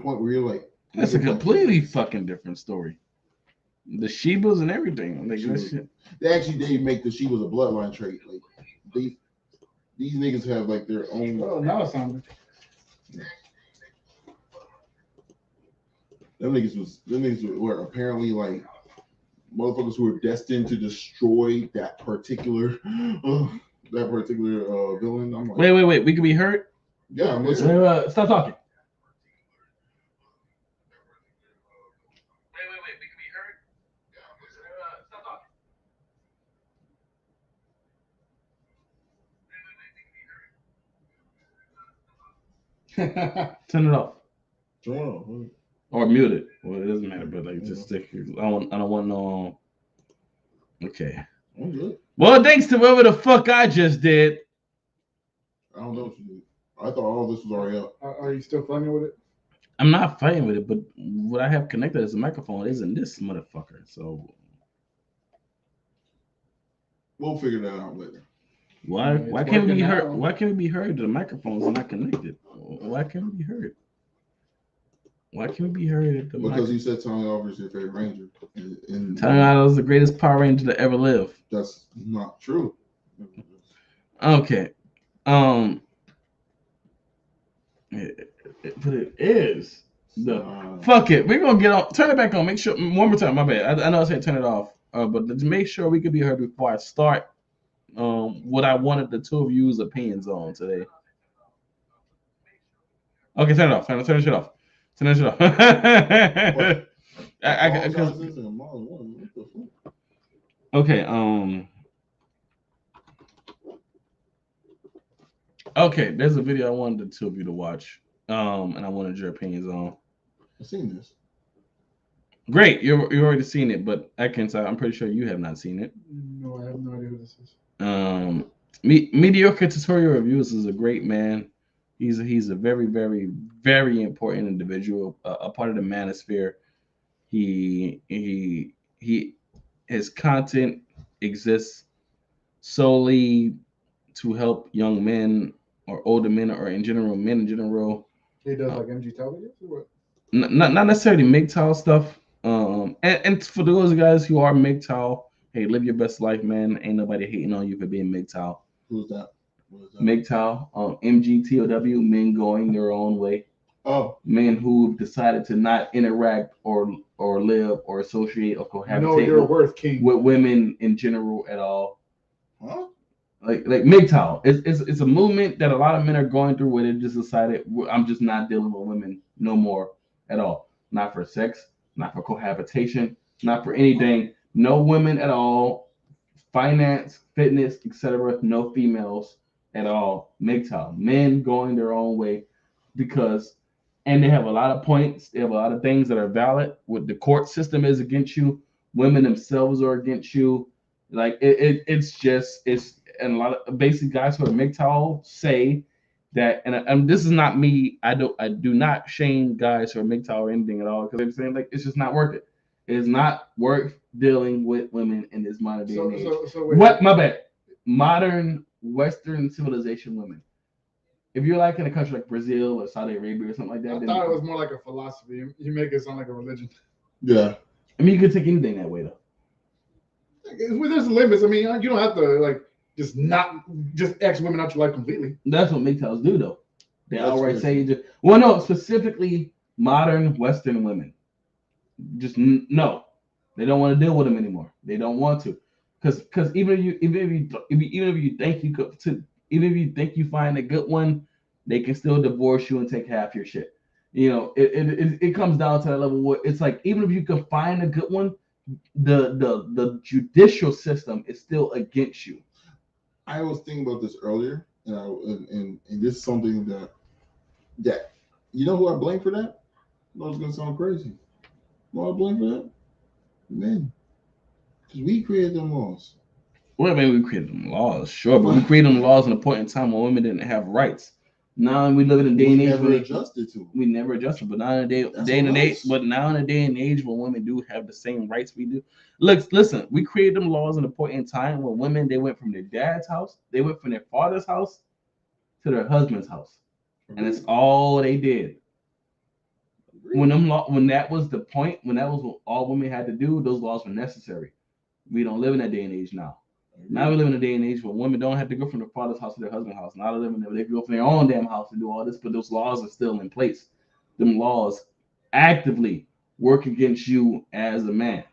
point where you're like, That's a completely fucking different story. The Shebas and everything. Like that shit. They make the she was a bloodline trait. Like these niggas have like their own. Oh, now it's on. Them niggas were apparently like motherfuckers who were destined to destroy that particular villain. I'm like, wait. We could be hurt. Yeah, I'm listening. Stop talking. Turn it off. Or mute it. Well, it doesn't matter, but like just stick. I don't want no. Okay. Well, thanks to whatever the fuck I just did. I don't know what you did. I thought all this was already up. Are you still fighting with it? I'm not fighting with it, but what I have connected as a microphone isn't this motherfucker. So we'll figure that out later. Why can't we be heard? Why can't we be heard? The microphones are not connected. Why can't we be heard? Why can't we be heard at the Because you said Tony Oliver is your favorite Ranger. And Tony Oliver is the greatest Power Ranger to ever live. That's not true. Okay. But it is. Fuck it. We're gonna get on. Turn it back on. Make sure one more time. My bad. I know I said turn it off. But to make sure we could be heard before I start. What I wanted the two of you's opinions on today. Okay, turn it off. Turn the shit off. Turn that shit off. Okay. Okay. There's a video I wanted the two of you to watch. And I wanted your opinions on. I've seen this. Great, you already seen it, but I'm pretty sure you have not seen it. No, I have no idea who this is. Mediocre Tutorial Reviews is a great man. He's a very, very, very important individual, a part of the manosphere. His content exists solely to help young men or older men or men in general. He does like MG television or what? Not necessarily MGTOW stuff. And for those guys who are MGTOW, hey, live your best life, man. Ain't nobody hating on you for being MGTOW. Who's that? MGTOW, MGTOW, men going their own way. Oh, men who've decided to not interact or live or associate or cohabitate with women in general at all. Huh? Like MGTOW, it's a movement that a lot of men are going through where they just decided I'm just not dealing with women no more at all. Not for sex, not for cohabitation, not for anything. No women at all. Finance, fitness, etc. No females at all. MGTOW, men going their own way and they have a lot of points. They have a lot of things that are valid. What the court system is against you, women themselves are against you. Like it's and a lot of basic guys who are MGTOW say that, and this is not me. I do not shame guys who are MGTOW or anything at all because they're saying like it's just not worth it. It's not worth dealing with women in this modern day and age. My bad. Modern Western civilization women. If you're like in a country like Brazil or Saudi Arabia or something like that, I thought it was more like a philosophy. You make it sound like a religion. Yeah. I mean, you could take anything that way though. There's limits. I mean, you don't have to just X women out your life completely. That's what MGTOWs do though. They outright say specifically modern Western women. Just no, they don't want to deal with them anymore. They don't want to, because even if you think you find a good one, they can still divorce you and take half your shit. You know, it comes down to that level where it's like even if you can find a good one, the judicial system is still against you. I was thinking about this earlier, and this is something that you know who I blame for that? I know it's gonna sound crazy. Who I blame for that? Men, because we created them laws. Well, I mean, we created them laws, sure, but we created them laws in a point in time when women didn't have rights. Now we live in a day and age we never adjusted, but now in a day and age when women do have the same rights we do. Look, listen, we created them laws in a point in time when women they went from their dad's house, they went from their father's house to their husband's house, and that's all they did. when that was the point, when that was what all women had to do, those laws were necessary. We don't live in that day and age now. Now we live in a day and age where women don't have to go from their father's house to their husband's house. Now they can go from their own damn house and do all this, but those laws are still in place. Them laws actively work against you as a man,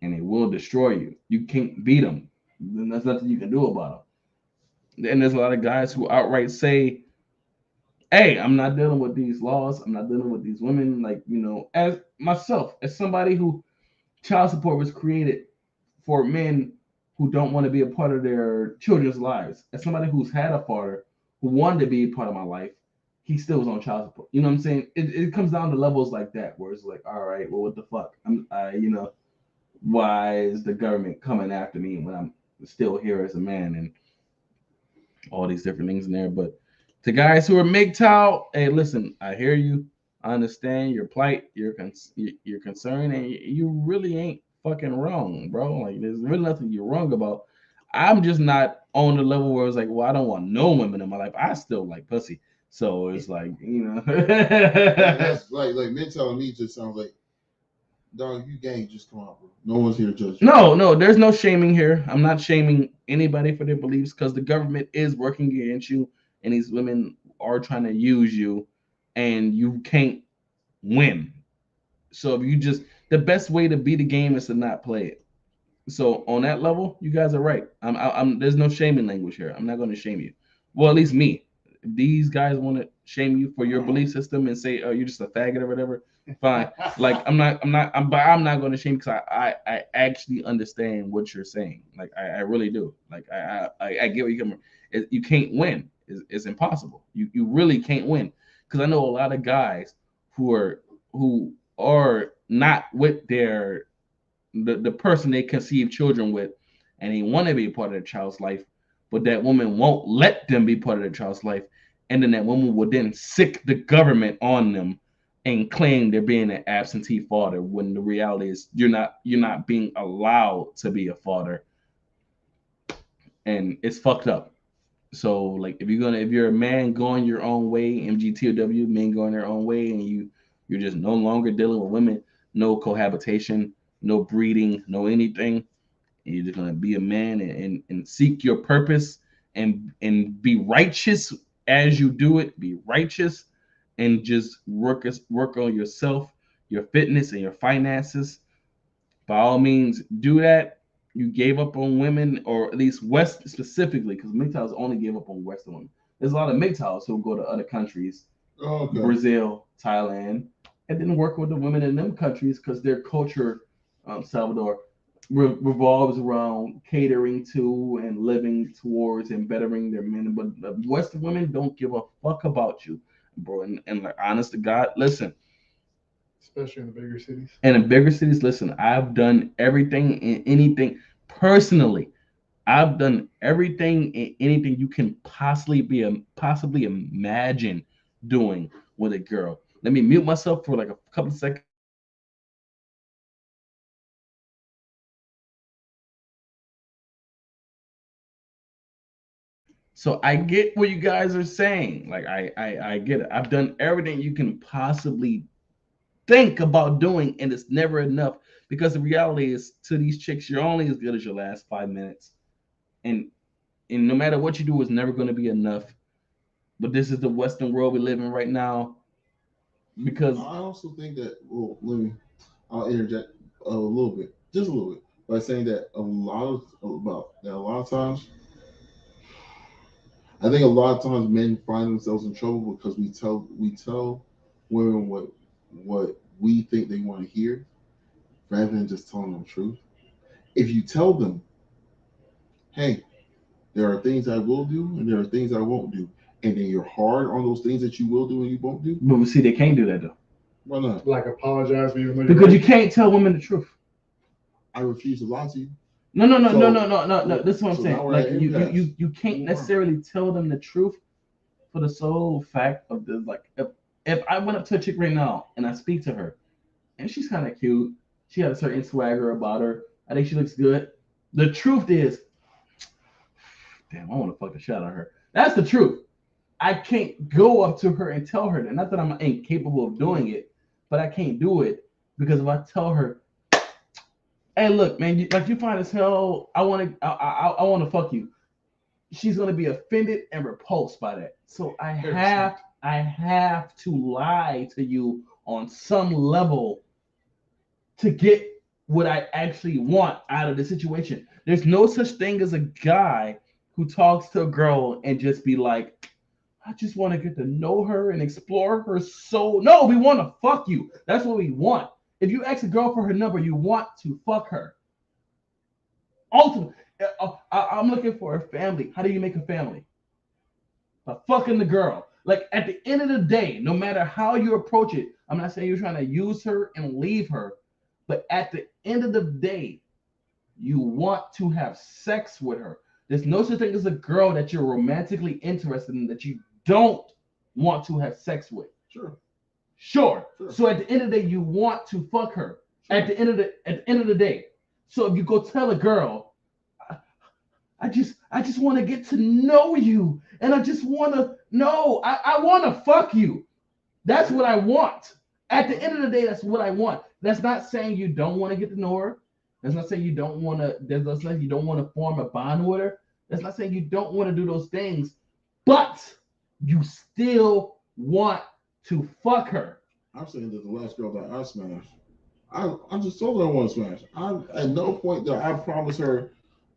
and they will destroy you. You can't beat them. Then there's nothing you can do about them. And there's a lot of guys who outright say, hey, I'm not dealing with these laws. I'm not dealing with these women. Like, as myself, as somebody who child support was created for men who don't want to be a part of their children's lives. As somebody who's had a father who wanted to be a part of my life, he still was on child support. You know what I'm saying? It comes down to levels like that, where it's like, all right, well, what the fuck? Why is the government coming after me when I'm still here as a man, and all these different things in there? But to guys who are MGTOW, hey, listen, I hear you. I understand your plight, your concern, and you really ain't fucking wrong, bro. Like, there's really nothing you're wrong about. I'm just not on the level where it's like, well, I don't want no women in my life. I still like pussy. So it's like, That's like MGTOW and me just sounds like, dog, you gang, just come on, bro. No one's here to judge you. No, there's no shaming here. I'm not shaming anybody for their beliefs, because the government is working against you, and these women are trying to use you, and you can't win. So if you just, the best way to beat the game is to not play it. So on that level, you guys are right. I'm there's no shaming language here. I'm not going to shame you. Well, at least me. If these guys want to shame you for your belief system and say, "Oh, you're just a faggot" or whatever, fine. Like, I'm not going to shame, because I actually understand what you're saying. Like, I really do. Like, I get where you come from. You can't win. It's impossible. You really can't win, because I know a lot of guys who are not with the person they conceive children with, and they want to be a part of their child's life, but that woman won't let them be part of their child's life, and then that woman will then sick the government on them and claim they're being an absentee father, when the reality is you're not being allowed to be a father, and it's fucked up. So, like, if you're a man going your own way, MGTOW, men going their own way, and you're just no longer dealing with women, no cohabitation, no breeding, no anything, and you're just gonna be a man and seek your purpose, and be righteous as you do it. Be righteous, and just work on yourself, your fitness, and your finances. By all means, do that. You gave up on women, or at least West specifically, because MGTOWs only gave up on Western women. There's a lot of MGTOWs who go to other countries, Brazil, Thailand, and then work with the women in them countries, because their culture, Salvador, revolves around catering to and living towards and bettering their men. But Western women don't give a fuck about you, bro. And like, honest to God, listen. Especially in the bigger cities. And in bigger cities, listen, I've done everything and anything personally. I've done everything and anything you can possibly imagine doing with a girl. Let me mute myself for like a couple of seconds. So I get what you guys are saying. Like, I get it. I've done everything you can possibly think about doing, and it's never enough, because the reality is, to these chicks, you're only as good as your last 5 minutes, and no matter what you do, it's never going to be enough. But this is the Western world we live in right now, because I also think that, I'll interject a little bit, just a little bit, by saying that a lot of times, I think a lot of times men find themselves in trouble because we tell women what we think they want to hear, rather than just telling them the truth. If you tell them, hey, there are things I will do and there are things I won't do, and then you're hard on those things that you will do and you won't do. But see, they can't do that though. Why not? Like, apologize for even because you can't tell women the truth. I refuse to lie to you. No. This is what I'm saying. Like, you can't necessarily tell them the truth, for the sole fact of this. Like, if I went up to a chick right now and I speak to her, and she's kind of cute, she has a certain swagger about her, I think she looks good. The truth is, damn, I want to fuck the shit out of her. That's the truth. I can't go up to her and tell her that. Not that I'm incapable of doing it, but I can't do it because if I tell her, hey, look, man, you fine as hell. I want to fuck you. She's gonna be offended and repulsed by that. So I have to lie to you on some level to get what I actually want out of the situation. There's no such thing as a guy who talks to a girl and just be like, I just want to get to know her and explore her soul. No, we want to fuck you. That's what we want. If you ask a girl for her number, you want to fuck her. Ultimately, I'm looking for a family. How do you make a family? By fucking the girl. Like at the end of the day, no matter how you approach it, I'm not saying you're trying to use her and leave her, but at the end of the day, you want to have sex with her. There's no such thing as a girl that you're romantically interested in that you don't want to have sex with. Sure. So at the end of the day, you want to fuck her. Sure. At the end of the day. So if you go tell a girl, I just want to get to know you, and I just want to know, I want to fuck you. That's what I want. At the end of the day, that's what I want. That's not saying you don't want to get to know her. That's not saying you don't want to. That's not saying you don't want to form a bond with her. That's not saying you don't want to do those things, but you still want to fuck her. I'm saying that the last girl that I smashed, I just told her I want to smash. At no point that I promised her.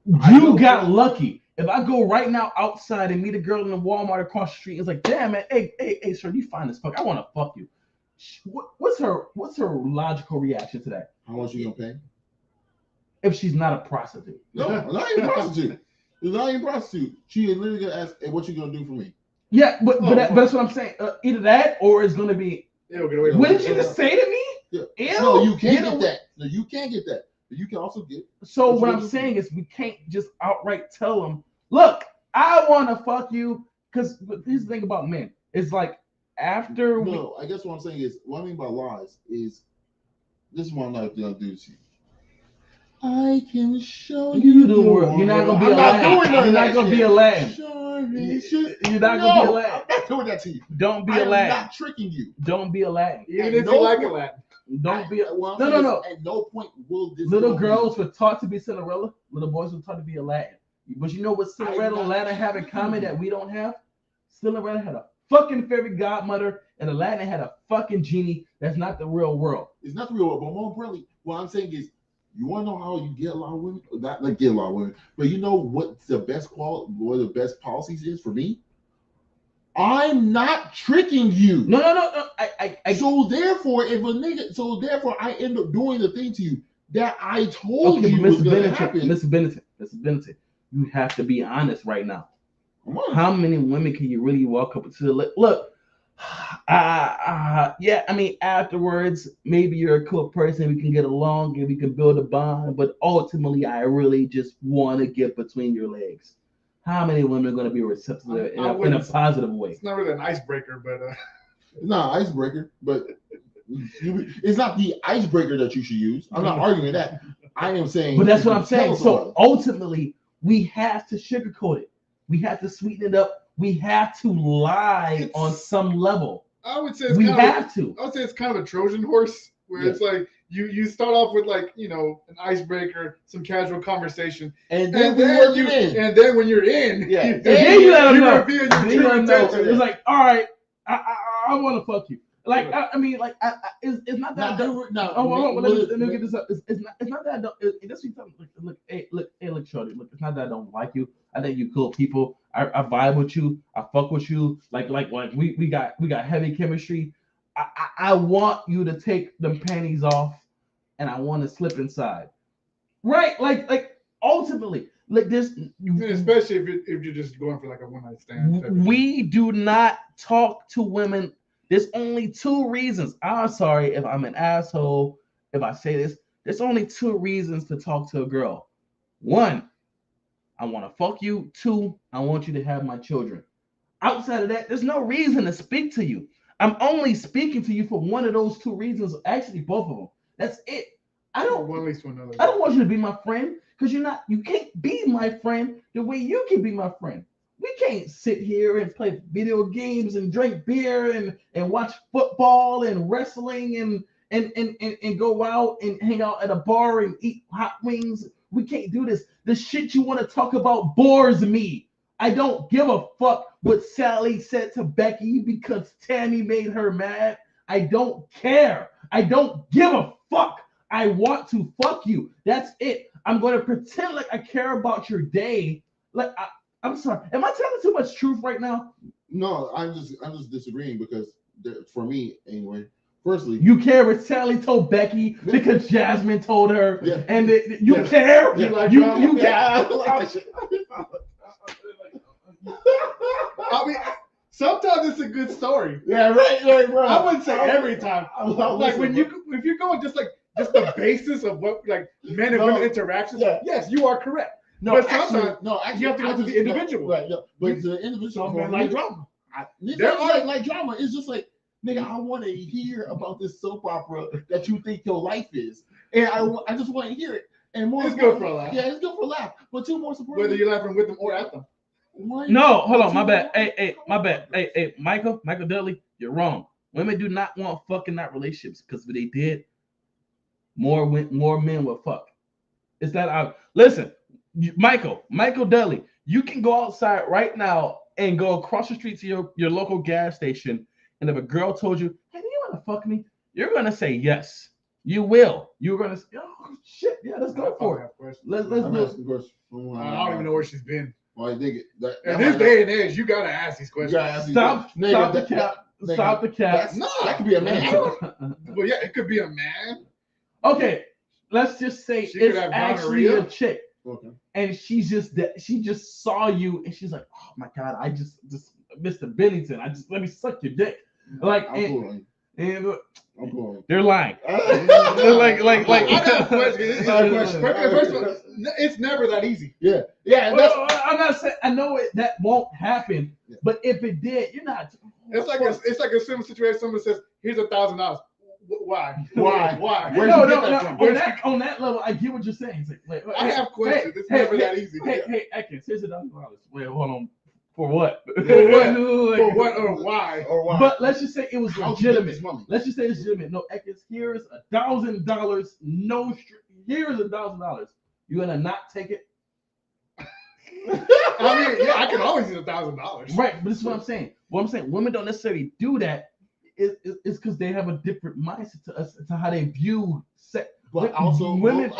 You got lucky. If I go right now outside and meet a girl in the Walmart across the street, it's like, damn man, hey, sir, you fine as fuck. I want to fuck you. What's her logical reaction to that? How much you gonna pay? If she's not a prostitute. No, not even prostitute. It's not even prostitute. She is literally gonna ask, hey, what you gonna do for me? Yeah, but that's what I'm saying. Either that or it's gonna be. What did you just say to me? Yeah. No, you can't get that. No, you can't get that. But you can also get. So what I'm saying is we can't just outright tell them, look, I want to fuck you. Because here's the thing about men. It's like after I guess what I'm saying is, what I mean by lies is, this is what I'm not gonna do to you. I can show you the world. You're not gonna be a lamb. You're not gonna be a lamb. You're not gonna be a lamb. I'm not doing that to you. Don't be a lamb. I'm not tricking you. Don't be a lamb. Even if you like a lamb. Don't be a no. At no point will this little girls were taught to be Cinderella. Little boys were taught to be Aladdin. But you know what Cinderella and Aladdin have in common that we don't have? Cinderella had a fucking fairy godmother, and Aladdin had a fucking genie. That's not the real world. It's not the real world. But more importantly, what I'm saying is, you want to know how you get a lot of women? Not like get a lot of women, but you know what the best what the best policies is for me? I'm not tricking you. No. So therefore, I end up doing the thing to you that I told you was going to happen. Mr. Bennington, you have to be honest right now. How many women can you really walk up to? Look, yeah, I mean, afterwards, maybe you're a cool person, we can get along and we can build a bond, but ultimately, I really just want to get between your legs. How many women are going to be receptive in a positive way? It's not really an icebreaker, but it's not an icebreaker, but it's not the icebreaker that you should use. I'm not arguing that. I am saying, but that's what I'm saying. So ultimately, we have to sugarcoat it. We have to sweeten it up. We have to lie on some level. I would say I would say it's kind of a Trojan horse where it's like you start off with like, you know, an icebreaker, some casual conversation, and then when you're in, then you let them know. It's like, all right, I want to fuck you. Like I mean, like it's not that. Let me get this up. It's not that. Look, shorty. Look, it's not that I don't like you. I think you cool people. I vibe with you. I fuck with you. Like we got heavy chemistry. I want you to take them panties off, and I want to slip inside. Right? Like ultimately, like this. Especially if you're just going for like a one night stand. We do not talk to women. There's only two reasons. I'm sorry if I'm an asshole if I say this. There's only two reasons to talk to a girl. One, I want to fuck you. Two, I want you to have my children. Outside of that, there's no reason to speak to you. I'm only speaking to you for one of those two reasons. Actually, both of them. That's it. I don't want you to be my friend because you can't be my friend the way you can be my friend. We can't sit here and play video games and drink beer and watch football and wrestling and go out and hang out at a bar and eat hot wings. We can't do this. The shit you want to talk about bores me. I don't give a fuck what Sally said to Becky because Tammy made her mad. I don't care. I don't give a fuck. I want to fuck you. That's it. I'm going to pretend like I care about your day. Like I'm sorry. Am I telling too much truth right now? No, I'm just disagreeing because for me anyway. Firstly, you care what Sally told Becky because Jasmine told her, and you yes. care. Yeah. You care. I mean, sometimes it's a good story. Yeah, right, bro. I wouldn't say every time. Like if you're going just the basis of what like men and women interactions. Yeah. Yes, you are correct. No, but sometimes you have to go to the individual. Right. Yeah. But the individual. Some men like drama. There are like drama. It's just like, nigga, I want to hear about this soap opera that you think your life is, and I just want to hear it. And more, it's good for a laugh. Yeah, it's good for a laugh. But two more support. Whether you're laughing with them or at them. No, hold on, my bad. Hey, my bad. Hey, Michael Dudley, you're wrong. Women do not want fucking not relationships because if they did, more men would fuck. Is that out? Listen, Michael Dudley, you can go outside right now and go across the street to your local gas station, and if a girl told you, "Hey, do you want to fuck me?" You're gonna say yes. You will. You're gonna say, "Oh shit, yeah, let's go for it." Let's do it. I don't even know where she's been. Well, I think in this day and age, you gotta ask these questions. Stop the cap. Stop the cap. No, that could be a man. Well, yeah, it could be a man. Okay, let's just say it's actually a chick, and she just saw you, and she's like, "Oh my god, I just Mr. Bennington, let me suck your dick." Like, and they're lying. They're like. I got a question. First of all, it's never that easy. Yeah. Well, I'm not saying I know that won't happen, but if it did, you're not. It's like a similar situation. Someone says, "Here's $1,000." Why? On that level, I get what you're saying. Like, I have questions. It's never that easy. Hey, Atkins, here's $1,000. Wait, hold on. For what? For what or why? But let's just say it was legitimate. Let's just say it's legitimate. No, Atkins, here's $1,000. No, here's $1,000. You gonna not take it? I mean, yeah, I can always use $1,000. Right, but this is what I'm saying. What I'm saying, women don't necessarily do that. It's because they have a different mindset to how they view sex. But also, women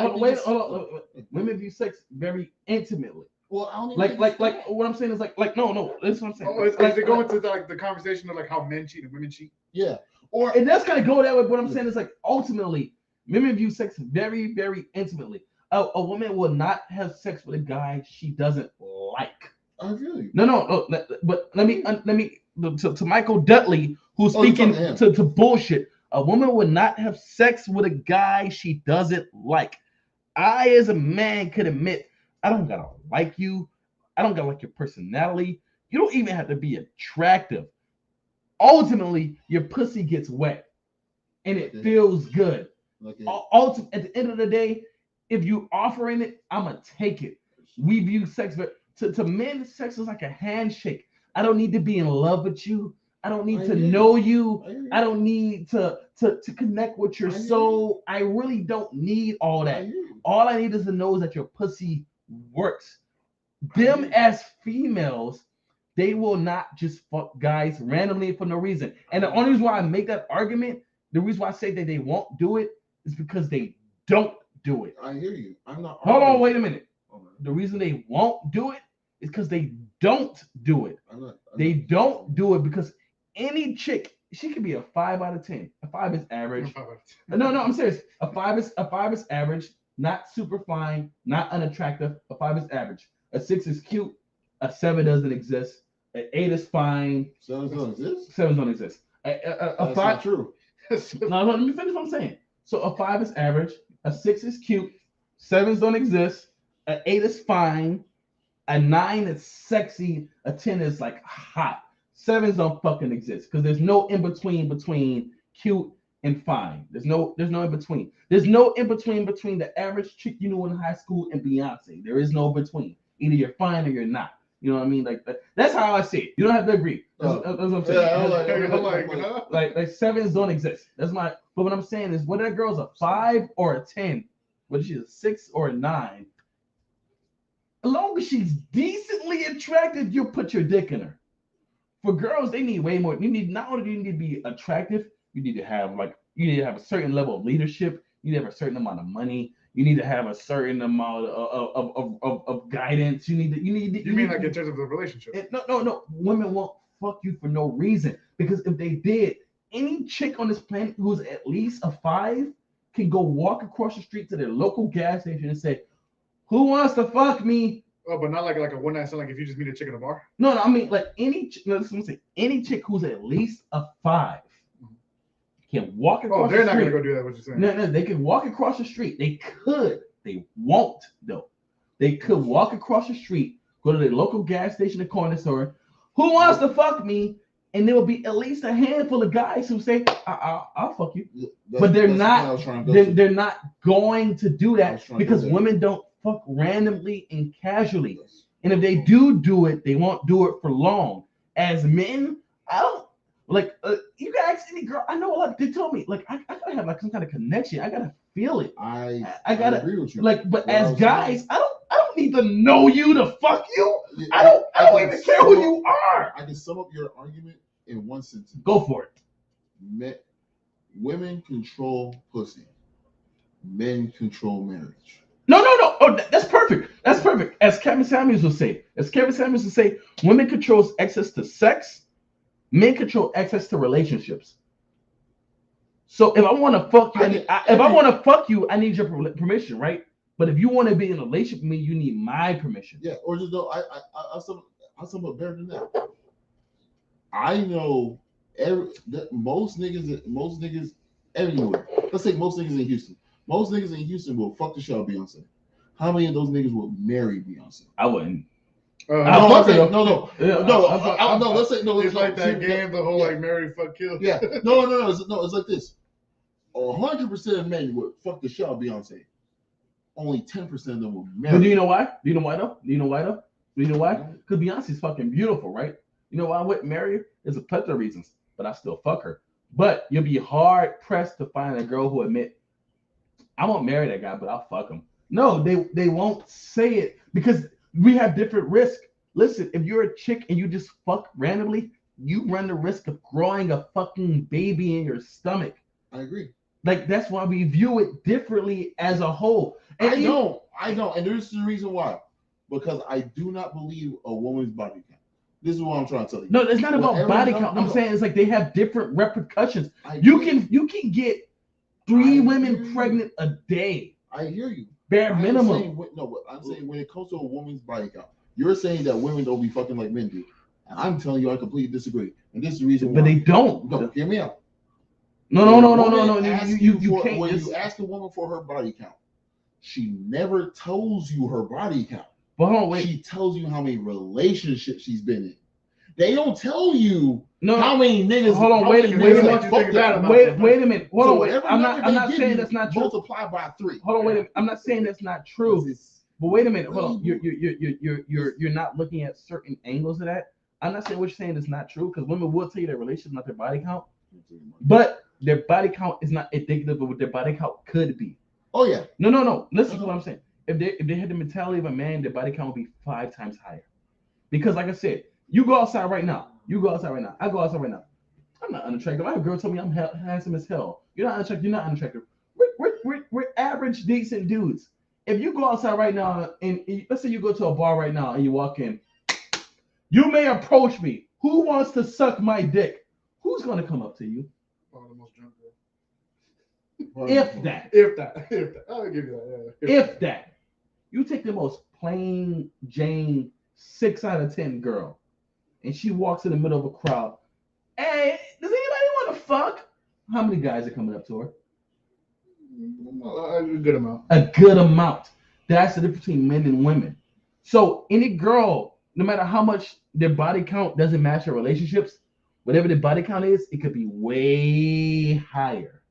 women view sex very intimately. Well, I don't even like what I'm saying is like no. That's what I'm saying. Is it going to the conversation of like how men cheat and women cheat? Yeah. And that's gonna go that way. But what I'm saying is like ultimately, women view sex very, very intimately. A woman will not have sex with a guy she doesn't like. Oh, really? No. But let me to Michael Dudley, who's speaking to bullshit. A woman would not have sex with a guy she doesn't like. I, as a man, could admit I don't gotta like you. I don't gotta like your personality. You don't even have to be attractive. Ultimately, your pussy gets wet, and it feels good. At the end of the day, if you offering it, I'ma take it. We view sex, but to men, sex is like a handshake. I don't need to be in love with you. I don't need to know you. I don't need to connect with your soul. I really don't need all that. All I need is to know is that your pussy works. Them as females, they will not just fuck guys randomly for no reason. And the only reason why I make that argument, the reason why I say that they won't do it is because they don't do it. I hear you. I'm not. Hold on, wait a minute. The reason they won't do it is because they don't do it. They don't do it because any chick, she could be a 5 out of 10. A 5 is average. No, I'm serious. A 5 is average, not super fine, not unattractive. A 5 is average. A 6 is cute. A 7 doesn't exist. An 8 is fine. 7 don't exist. 7 don't exist. A That's 5. Not true. No, let me finish what I'm saying. So a 5 is average. A 6 is cute. 7s don't exist. An 8 is fine. A 9 is sexy. A 10 is like hot. 7s don't fucking exist because there's no in between cute and fine. There's no in between. There's no in between the average chick you knew in high school and Beyonce. There is no between. Either you're fine or you're not. You know what I mean? Like that's how I see it. You don't have to agree. That's what I'm saying. Like sevens don't exist. That's my. But what I'm saying is, whether that girl's a 5 or a 10, whether she's a 6 or a 9, as long as she's decently attractive, you'll put your dick in her. For girls, they need way more. You need not only do you need to be attractive, you need to have a certain level of leadership. You need to have a certain amount of money. You need to have a certain amount of guidance. You mean like in terms of the relationship? No. Women won't fuck you for no reason, because if they did, any chick on this planet who's at least a 5 can go walk across the street to their local gas station and say, "Who wants to fuck me?" Oh, but not like a one night stand. Like if you just meet a chick in a bar. No, I mean like any. Any chick who's at least a 5 can walk across. Oh, they're not gonna go do that. What you're saying? No, they can walk across the street. They could. They won't though. They could walk across the street, go to the local gas station, the corner store. Who wants to fuck me? And there will be at least a handful of guys who say, "I'll fuck you," but they're not. They're not going to do that because women don't fuck randomly and casually. And if they do it, they won't do it for long. As men, I don't like. You can ask any girl. I know a lot. They told me like I gotta have like some kind of connection. I gotta feel it. I gotta agree with you. Like, but as guys, I don't need to know you to fuck you. I don't even care who you are. I can sum up your argument in one sentence. Go for it. Women control pussy. Men control marriage. No. Oh, that's perfect. That's perfect. As Kevin Samuels would say, women controls access to sex. Men control access to relationships. So if I want to fuck you, I need your permission, right? But if you want to be in a relationship with me, you need my permission. Yeah, or just though I'm somewhat better than that. I know most niggas everywhere. Let's say most niggas in Houston. Most niggas in Houston will fuck the shit out of Beyonce. How many of those niggas will marry Beyonce? I wouldn't. No. Let's say no. It's like that game, the whole like marry, fuck, kill. Yeah. No. It's like this. 100% of men would fuck the shit out of Beyonce. Only 10% of them will marry. But do you know why? Do you know why? Because Beyonce's fucking beautiful, right? You know why I wouldn't marry her? There's a plethora of reasons, but I still fuck her. But you'll be hard pressed to find a girl who admit, I won't marry that guy, but I'll fuck him. No, they won't say it because we have different risks. Listen, if you're a chick and you just fuck randomly, you run the risk of growing a fucking baby in your stomach. I agree. Like that's why we view it differently as a whole. And I know, and this is the reason why. Because I do not believe a woman's body count. This is what I'm trying to tell you. No, it's not about body count. I'm saying it's like they have different repercussions. You can get 3 women pregnant a day. I hear you. Bare minimum. I'm saying when it comes to a woman's body count, you're saying that women don't be fucking like men do. And I'm telling you I completely disagree. And this is the reason why. But they don't. No, hear me out. No. You can't. When you ask a woman for her body count, she never tells you her body count. But hold on, wait. She tells you how many relationships she's been in. They don't tell you how many niggas. Hold on, wait a minute. Wait a minute. Hold on, wait. I'm not saying that's not true. Multiply by 3. Hold on, wait a minute. I'm not saying that's not true. But wait a minute. Hold on. You're not looking at certain angles of that. I'm not saying what you're saying is not true because women will tell you their relationship, not their body count. But their body count is not indicative of what their body count could be. Oh yeah. No. Listen to what I'm saying. If they had the mentality of a man, their body count would be 5 times higher. Because like I said, you go outside right now. I go outside right now. I'm not unattractive. I have a girl told me I'm handsome as hell. You're not unattractive. We're average, decent dudes. If you go outside right now and let's say you go to a bar right now and you walk in, you may approach me. Who wants to suck my dick? Who's gonna come up to you? Oh, the most drunk girl. If that. I'll give you that. Yeah. If that. You take the most plain Jane 6 out of 10 girl, and she walks in the middle of a crowd. Hey, does anybody want to fuck? How many guys are coming up to her? A good amount. A good amount. That's the difference between men and women. So any girl, no matter how much their body count doesn't match their relationships, whatever their body count is, it could be way higher.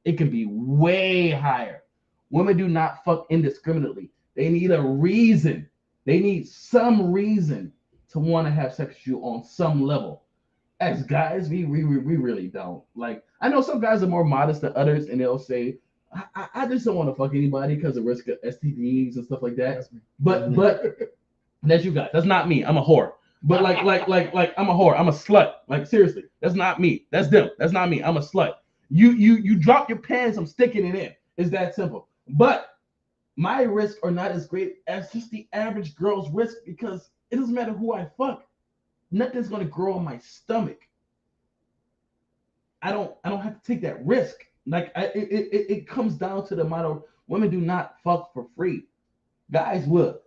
It can be way higher. Women do not fuck indiscriminately. They need a reason. They need some reason to want to have sex with you on some level. As guys, we really don't. Like, I know some guys are more modest than others, and they'll say, I just don't want to fuck anybody because of risk of STDs and stuff like that. But that's you guys. That's not me. I'm a whore. But like I'm a whore. I'm a slut. Like, seriously, that's not me. That's them. That's not me. I'm a slut. You drop your pants, I'm sticking it in. It's that simple. But my risks are not as great as just the average girl's risk, because it doesn't matter who I fuck. Nothing's gonna grow in my stomach. I don't have to take that risk. Like, it comes down to the motto: women do not fuck for free. Guys will.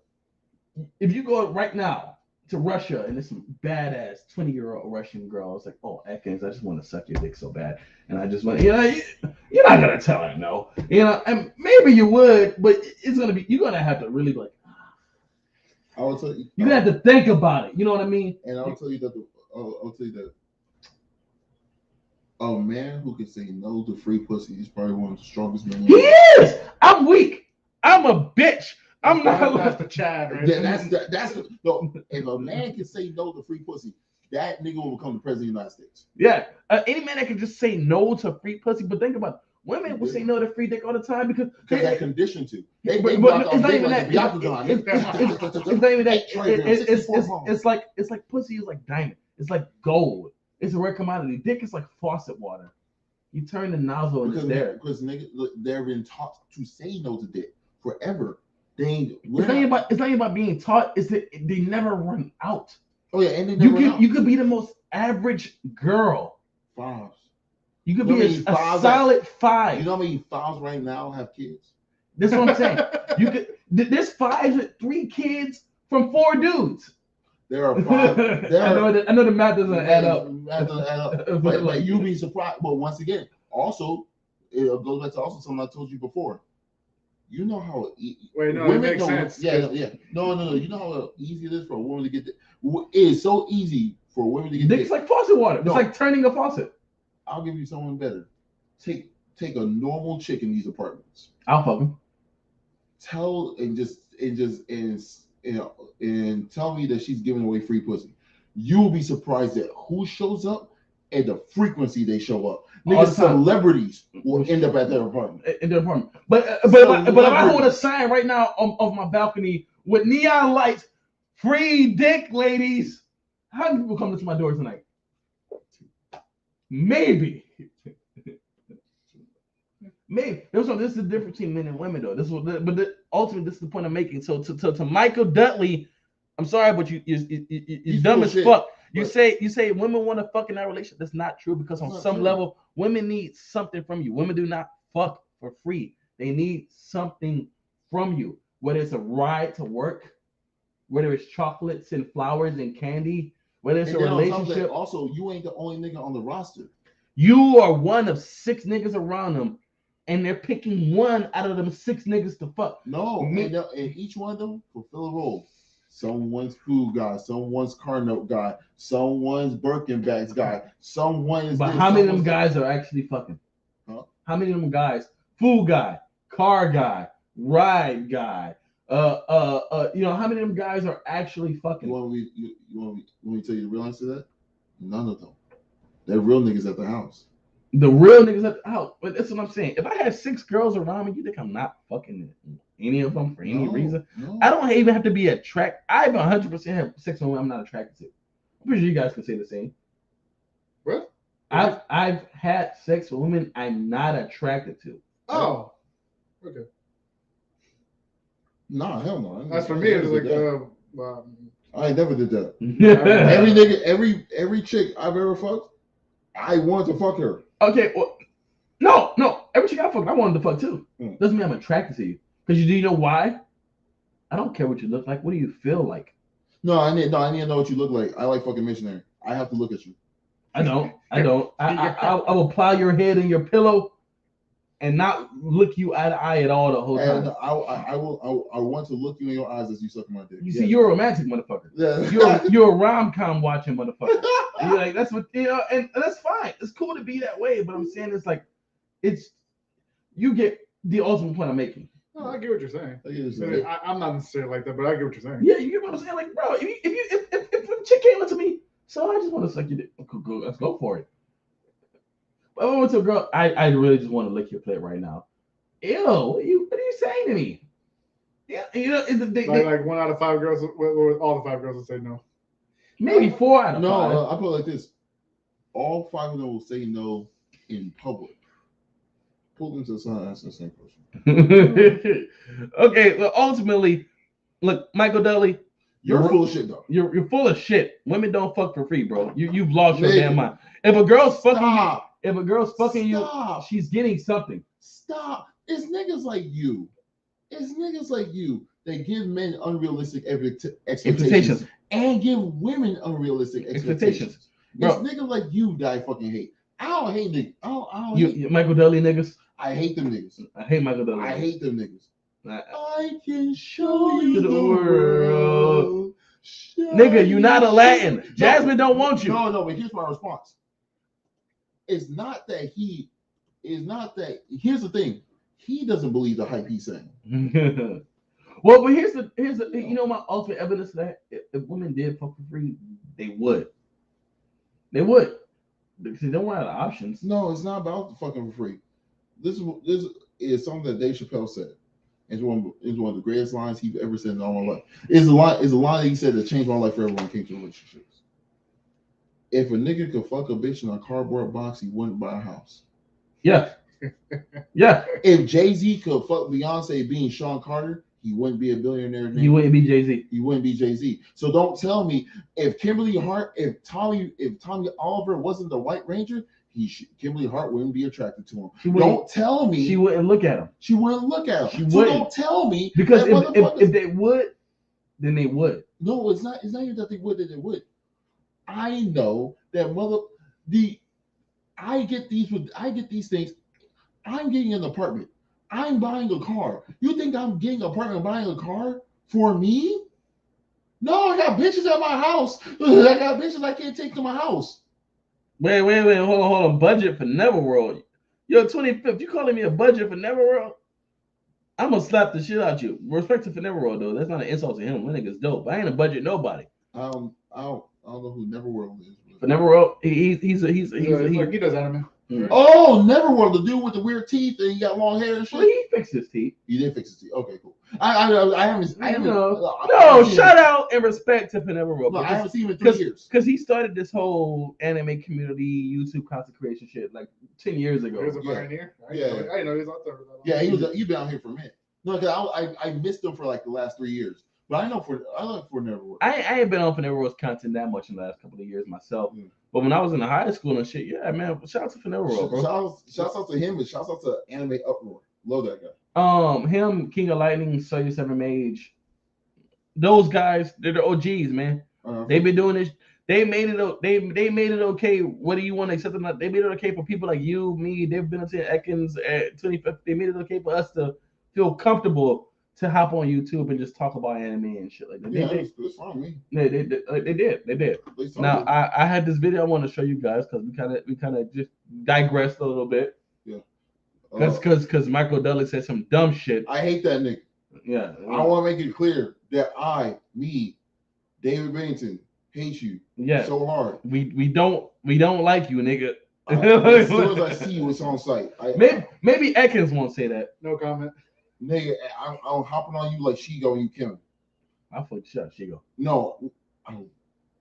If you go right now to Russia and there's some badass 20-year-old Russian girls like, oh, Ekins, I just want to suck your dick so bad, and I just want, you're not gonna tell her no, and maybe you would, but you're gonna have to really be like, I will tell you. You have to think about it. You know what I mean? And I'll tell you that a man who can say no to free pussy is probably one of the strongest men. He is. I'm weak. I'm a bitch. I'm not. That's the Chad, right? That's no. If a man can say no to free pussy, that nigga will become the president of the United States. Yeah, any man that can just say no to free pussy. But think about it. Women will say no to free dick all the time because they're conditioned to. It's not even that. It's like pussy is like diamond. It's like gold. It's a rare commodity. Dick is like faucet water. You turn the nozzle and it's there. Because niggas, they've been taught to say no to dick forever. It's not about being taught. It's that they never run out. Oh yeah, and they never run out. You could be the most average girl. Fives. You could be a solid 5. You know how many fives right now have kids? That's what I'm saying. There's 5 with 3 kids from 4 dudes. There are 5. I know the math doesn't add up. But you'll be surprised. But once again, also, it goes back to also something I told you before. You know how it makes sense. Yeah. No. You know how easy it is for a woman to get it is so easy for women to get dick. It's like faucet water. No. It's like turning a faucet. I'll give you someone better. Take a normal chick in these apartments. I'll fuck him. Tell me that she's giving away free pussy. You'll be surprised at who shows up and the frequency they show up. Niggas, celebrities will end up at their apartment. But if I hold a sign right now of my balcony with neon lights, free dick, ladies, how many people come to my door tonight? Maybe. This is the difference between men and women, though. Ultimately, this is the point I'm making. So to Michael Dudley, I'm sorry, but you're dumb as fuck. You say women want to fuck in that relationship. That's not true, because on some level, women need something from you. Women do not fuck for free. They need something from you, whether it's a ride to work, whether it's chocolates and flowers and candy, whether it's a relationship. Also, you ain't the only nigga on the roster. You are one of 6 niggas around them, and they're picking one out of them 6 niggas to fuck. No, and each one of them fulfill a role. Someone's food guy, someone's car note guy, someone's Birkin bags guy, someone is. But how many of them guys are actually fucking? Huh? How many of them guys? Food guy, car guy, ride guy. How many of them guys are actually fucking? You want me to tell you the real answer to that? None of them. They're real niggas at the house. The real niggas at the house. But that's what I'm saying. If I had 6 girls around me, you think I'm not fucking any of them for any reason? No. I don't even have to be attracted. I 100% have sex with women I'm not attracted to. I'm pretty sure you guys can say the same. What? I've had sex with women I'm not attracted to. Oh, okay. Nah, hell no. That's for me. It's like I never did that. every chick I've ever fucked, I wanted to fuck her. Okay, well, no. Every chick I fucked, I wanted to fuck too. Doesn't mean I'm attracted to you. Because do you know why? I don't care what you look like. What do you feel like? No, I need to know what you look like. I like fucking missionary. I have to look at you. I don't. I will plow your head in your pillow and not look you eye to eye at all the whole time. And I want to look you in your eyes as you suck my dick. You see, you're a romantic motherfucker. Yeah. You're a rom-com watching motherfucker. You're like, that's what, and that's fine. It's cool to be that way, but I'm saying you get the ultimate point I'm making. No, I get what you're saying. I get what you're saying. I'm not necessarily like that, but I get what you're saying. Yeah, you get what I'm saying? Like, bro, if a chick came up to me, so I just want to suck your dick, let's go for it. But if I went to a girl, I really just want to lick your clit right now. Ew, what are you saying to me? Yeah, you know, like 1 out of 5 girls, all the 5 girls will say no. Maybe 4 out of 5. No, I put it like this: all 5 of them will say no in public. Pull them to the side, ask the same question. Okay, well, ultimately, look, Michael Dudley, you're full of shit, though. You're full of shit. Women don't fuck for free, bro. You've lost your damn mind. If a girl's fucking you, she's getting something. Stop. It's niggas like you. That give men unrealistic expectations and give women unrealistic expectations. It's niggas like you that I fucking hate. I don't hate niggas. I don't hate Michael Dudley niggas. I hate them niggas. I hate Michael Dudley. I hate them niggas. I can show you the world. Nigga, you not a Latin. Jasmine don't want you. No, but here's my response. It's not that here's the thing. He doesn't believe the hype he's saying. Well, but here's the you know my ultimate evidence of that if women did fuck for free, they would. Because they don't run out of options. No, it's not about the fucking for free. This is something that Dave Chappelle said. It's one of the greatest lines he's ever said in all my life. It's a line that he said that changed my life forever when it came to relationships. If a nigga could fuck a bitch in a cardboard box, he wouldn't buy a house. Yeah. Yeah. If Jay-Z could fuck Beyonce being Sean Carter, he wouldn't be a billionaire. He wouldn't be Jay-Z. He wouldn't be Jay-Z. So don't tell me if Kimberly Hart, if Tommy Oliver wasn't the White Ranger, Kimberly Hart wouldn't be attracted to him. Don't tell me she wouldn't look at him. She wouldn't look at him. She wouldn't. Don't tell me because if they would, then they would. No, it's not. It's not even that they would. That they would. I know that I get these things. I'm getting an apartment. I'm buying a car. You think I'm getting an apartment and buying a car for me? No, I got bitches at my house. I got bitches I can't take to my house. Wait, hold on. Budget for Neverworld. Yo, 25th, you calling me a budget for Neverworld? I'm gonna slap the shit out you. Respect to Neverworld though. That's not an insult to him. That nigga's dope. I ain't a budget nobody. I don't know who Neverworld is. For Neverworld, he's he does anime. Mm. Oh, Neverworld, the dude with the weird teeth and he got long hair and shit. Well, he fixed his teeth. He did fix his teeth. Okay, cool. I haven't. No, shout out and respect to Neverworld. No, I haven't seen him in 3 years. Because he started this whole anime community YouTube content creation shit like 10 years ago. He was a pioneer. Yeah, I didn't know he was out there. Yeah, he's been out here for a minute. No, because I missed him for like the last 3 years. But I look for Neverworld. I ain't been on for Neverworld's content that much in the last couple of years myself. Mm. But when I was in the high school and shit, yeah, man, shout out to Neverworld, bro. Shout out to him and shout out to Anime Uproar. Love that guy. Him, King of Lightning, Soya 7 Mage. Those guys, they're the OGs, man. They've been doing this. They made it. They made it okay. Whether you want to accept it or not, they made it okay for people like you, me. They've been to Ekins at 25th. They made it okay for us to feel comfortable to hop on YouTube and just talk about anime and shit like that. It's fine with me. They did. Now I had this video I want to show you guys because we kind of just digressed a little bit. Yeah. Because Michael Dudley said some dumb shit. I hate that nigga. Yeah. I want to make it clear that David Bennington, hate you. Yeah. So hard. We don't like you, nigga. As soon as I see you, it's on site. Maybe Ekins won't say that. No comment. Nigga, I'm hopping on you like Shigo and you killing. I fuck shut Shigo. No,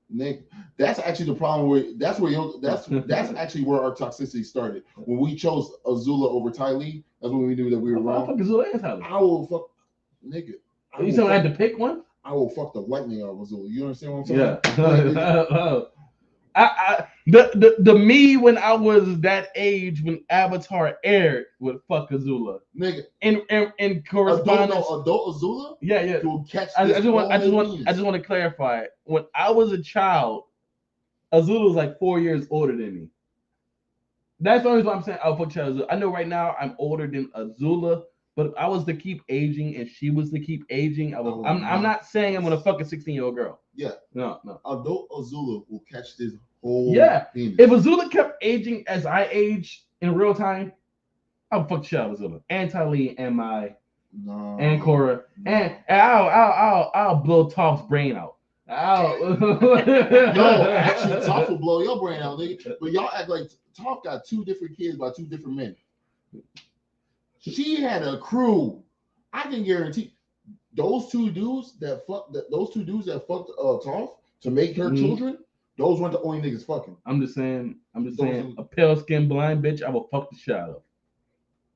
Nick, that's actually the problem. That's actually where our toxicity started. When we chose Azula over Ty Lee, that's when we knew that we were wrong. Fuck Azula and Ty Lee. I will fuck, nigga. You saying I had to pick one? I will fuck the lightning out of Azula. You understand what I'm saying? Yeah. The me when I was that age when Avatar aired would fuck Azula. Nigga. In correspondence. Adult Azula? Yeah. Catch I just want to clarify. When I was a child, Azula was like 4 years older than me. That's the only reason I'm saying I'll fuck Azula. I know right now I'm older than Azula, but if I was to keep aging and she was to keep aging, I'm not saying I'm gonna fuck a 16-year-old girl. Yeah. No. Adult Azula will catch this whole penis. If Azula kept aging as I age in real time, I would fuck the shit out of Azula. And Ty Lee and my No. And Cora. And I'll blow Toph's brain out. No, actually, Toph will blow your brain out, nigga. But y'all act like Toph got 2 different kids by 2 different men. She had a crew. I can guarantee those two dudes that fucked Toph to make her children. Those weren't the only niggas fucking. I'm just saying, a pale skinned blind bitch, I will fuck the shit out of.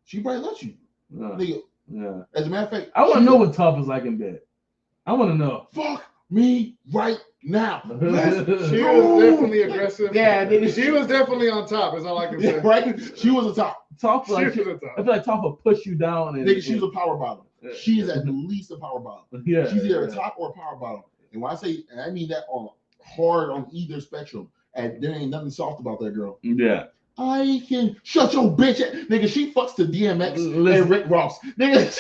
She probably let you. Nigga. Yeah. As a matter of fact, I want to know what Toph is like in bed. I want to know. Fuck me right now. She was definitely aggressive. Yeah, nigga. She was definitely on top. Is all I can say. Yeah, right? She was a top. Toph, like, I feel like Toph will push you down. And, nigga, she's a power bottom. She is at least a power bottom. Yeah. She's either a top or a power bottom. And when I say, and I mean that on hard on either spectrum, and there ain't nothing soft about that girl. Yeah. I can shut your bitch ass. Nigga, she fucks to DMX and Rick Ross. Nigga,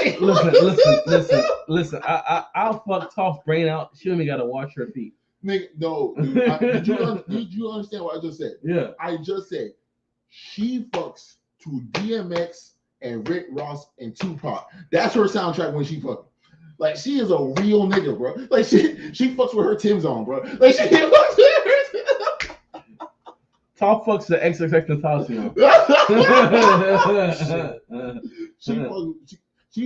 listen. I'll fuck Toph's brain out. She only gotta wash her feet. Nigga, no. Dude, did you understand what I just said? Yeah. I just said she fucks to DMX and Rick Ross and Tupac. That's her soundtrack when she fucking. Like, she is a real nigga, bro. Like, she fucks with her Tim's on, bro. Like, she fucks with her. Toph fucks the XXX Tentacion. She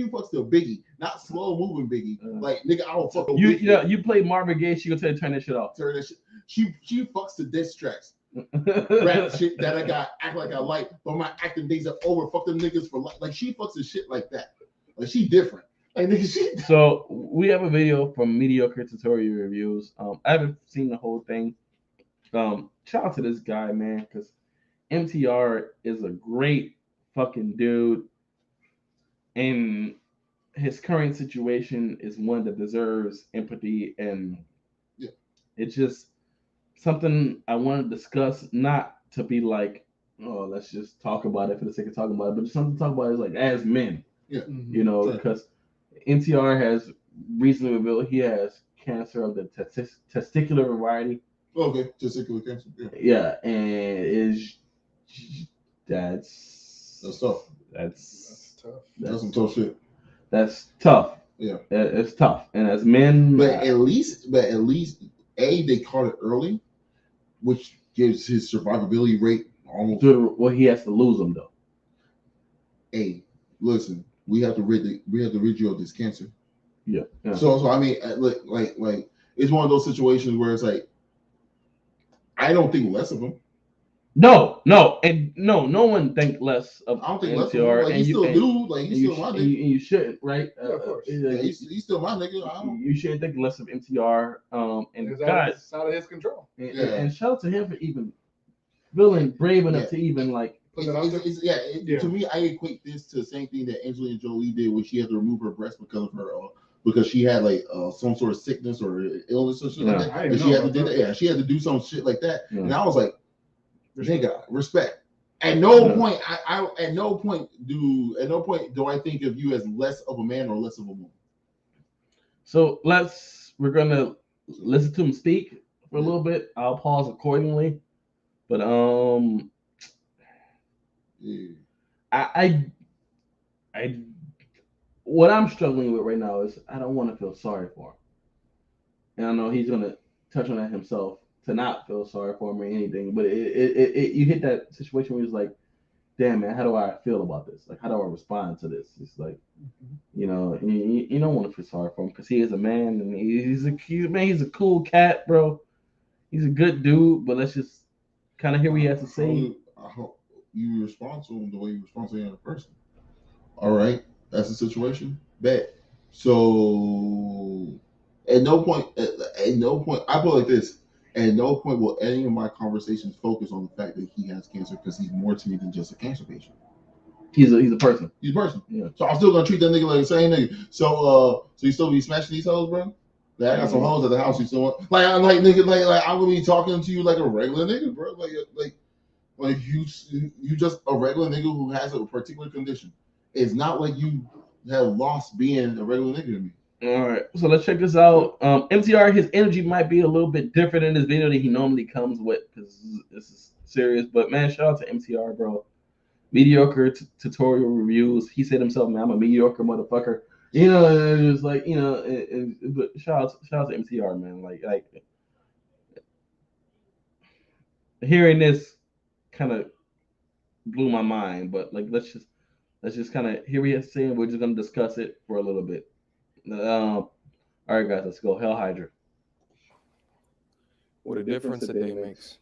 fucks the Biggie, not slow moving Biggie. Like, nigga, I don't fuck with you play Marvin Gaye, she gonna tell you to turn that shit off. Turn that shit. She fucks the diss tracks. Rap shit that I got act like I like, but my acting days are over. Fuck them niggas for life. Like, she fucks the shit like that. Like, she different. Like, nigga, she. So we have a video from Mediocre Tutorial Reviews. I haven't seen the whole thing. Shout out to this guy, man, because MTR is a great fucking dude, and his current situation is one that deserves empathy, and it's just something I want to discuss, not to be like, oh, let's just talk about it for the sake of talking about it, but just something to talk about is like as men, you know, because MTR has recently revealed he has cancer of the testicular variety. Okay, testicular cancer. Yeah, and that's tough. That's tough. That's some tough shit. That's tough. Yeah, it's tough. And as men, but at least, they caught it early, which gives his survivability rate almost. Well, he has to lose them though. Listen, we have to rid you of this cancer. Yeah. So I mean, like it's one of those situations where it's like, I don't think less of him. No one think less of MTR. I don't think less of him. Like, he's still a dude. Like, he's still my nigga. You shouldn't, right? Yeah, of course. He's still my nigga. You shouldn't think less of MTR. And it's out of his control. And shout out to him for even feeling brave enough to even like. To me, I equate this to the same thing that Angelina Jolie did when she had to remove her breast because of her because she had like some sort of sickness or illness or something like that. And she had to do that. Yeah, she had to do some shit like that. Yeah. And I was like, nigga, respect. At no point, at no point do I think of you as less of a man or less of a woman. So we're gonna listen to him speak for a little bit. I'll pause accordingly. But I what I'm struggling with right now is I don't want to feel sorry for him. And I know he's gonna touch on that himself to not feel sorry for him or anything. But you hit that situation where it's like, damn man, how do I feel about this? Like, how do I respond to this? It's like, you know, you don't want to feel sorry for him because he is a man and he's a cute man. He's a cool cat, bro. He's a good dude. But let's just kind of hear what he has to say. I hope you respond to him the way you respond to another person. All right, that's the situation. Bet. So at no point, I put it like this. At no point will any of my conversations focus on the fact that he has cancer because he's more to me than just a cancer patient. He's a person. He's a person. Yeah. So I'm still gonna treat that nigga like the same nigga. So you still be smashing these hoes, bro? Like, I got some hoes at the house you still want. Like I'm like nigga, like I'm gonna be talking to you like a regular nigga, bro. Like you just a regular nigga who has a particular condition. It's not like you have lost being a regular nigga to me. All right, so let's check this out. MTR, his energy might be a little bit different in this video than he normally comes with because this is serious. But man, shout out to MTR, bro. Mediocre tutorial reviews. He said himself, man, I'm a mediocre motherfucker. You know, it's like, you know, but shout out to MTR, man. Like hearing this kind of blew my mind. But like, let's just kind of hear what he's saying. We're just gonna discuss it for a little bit. All right, guys, let's go. Hell Hydra. What a difference a day makes.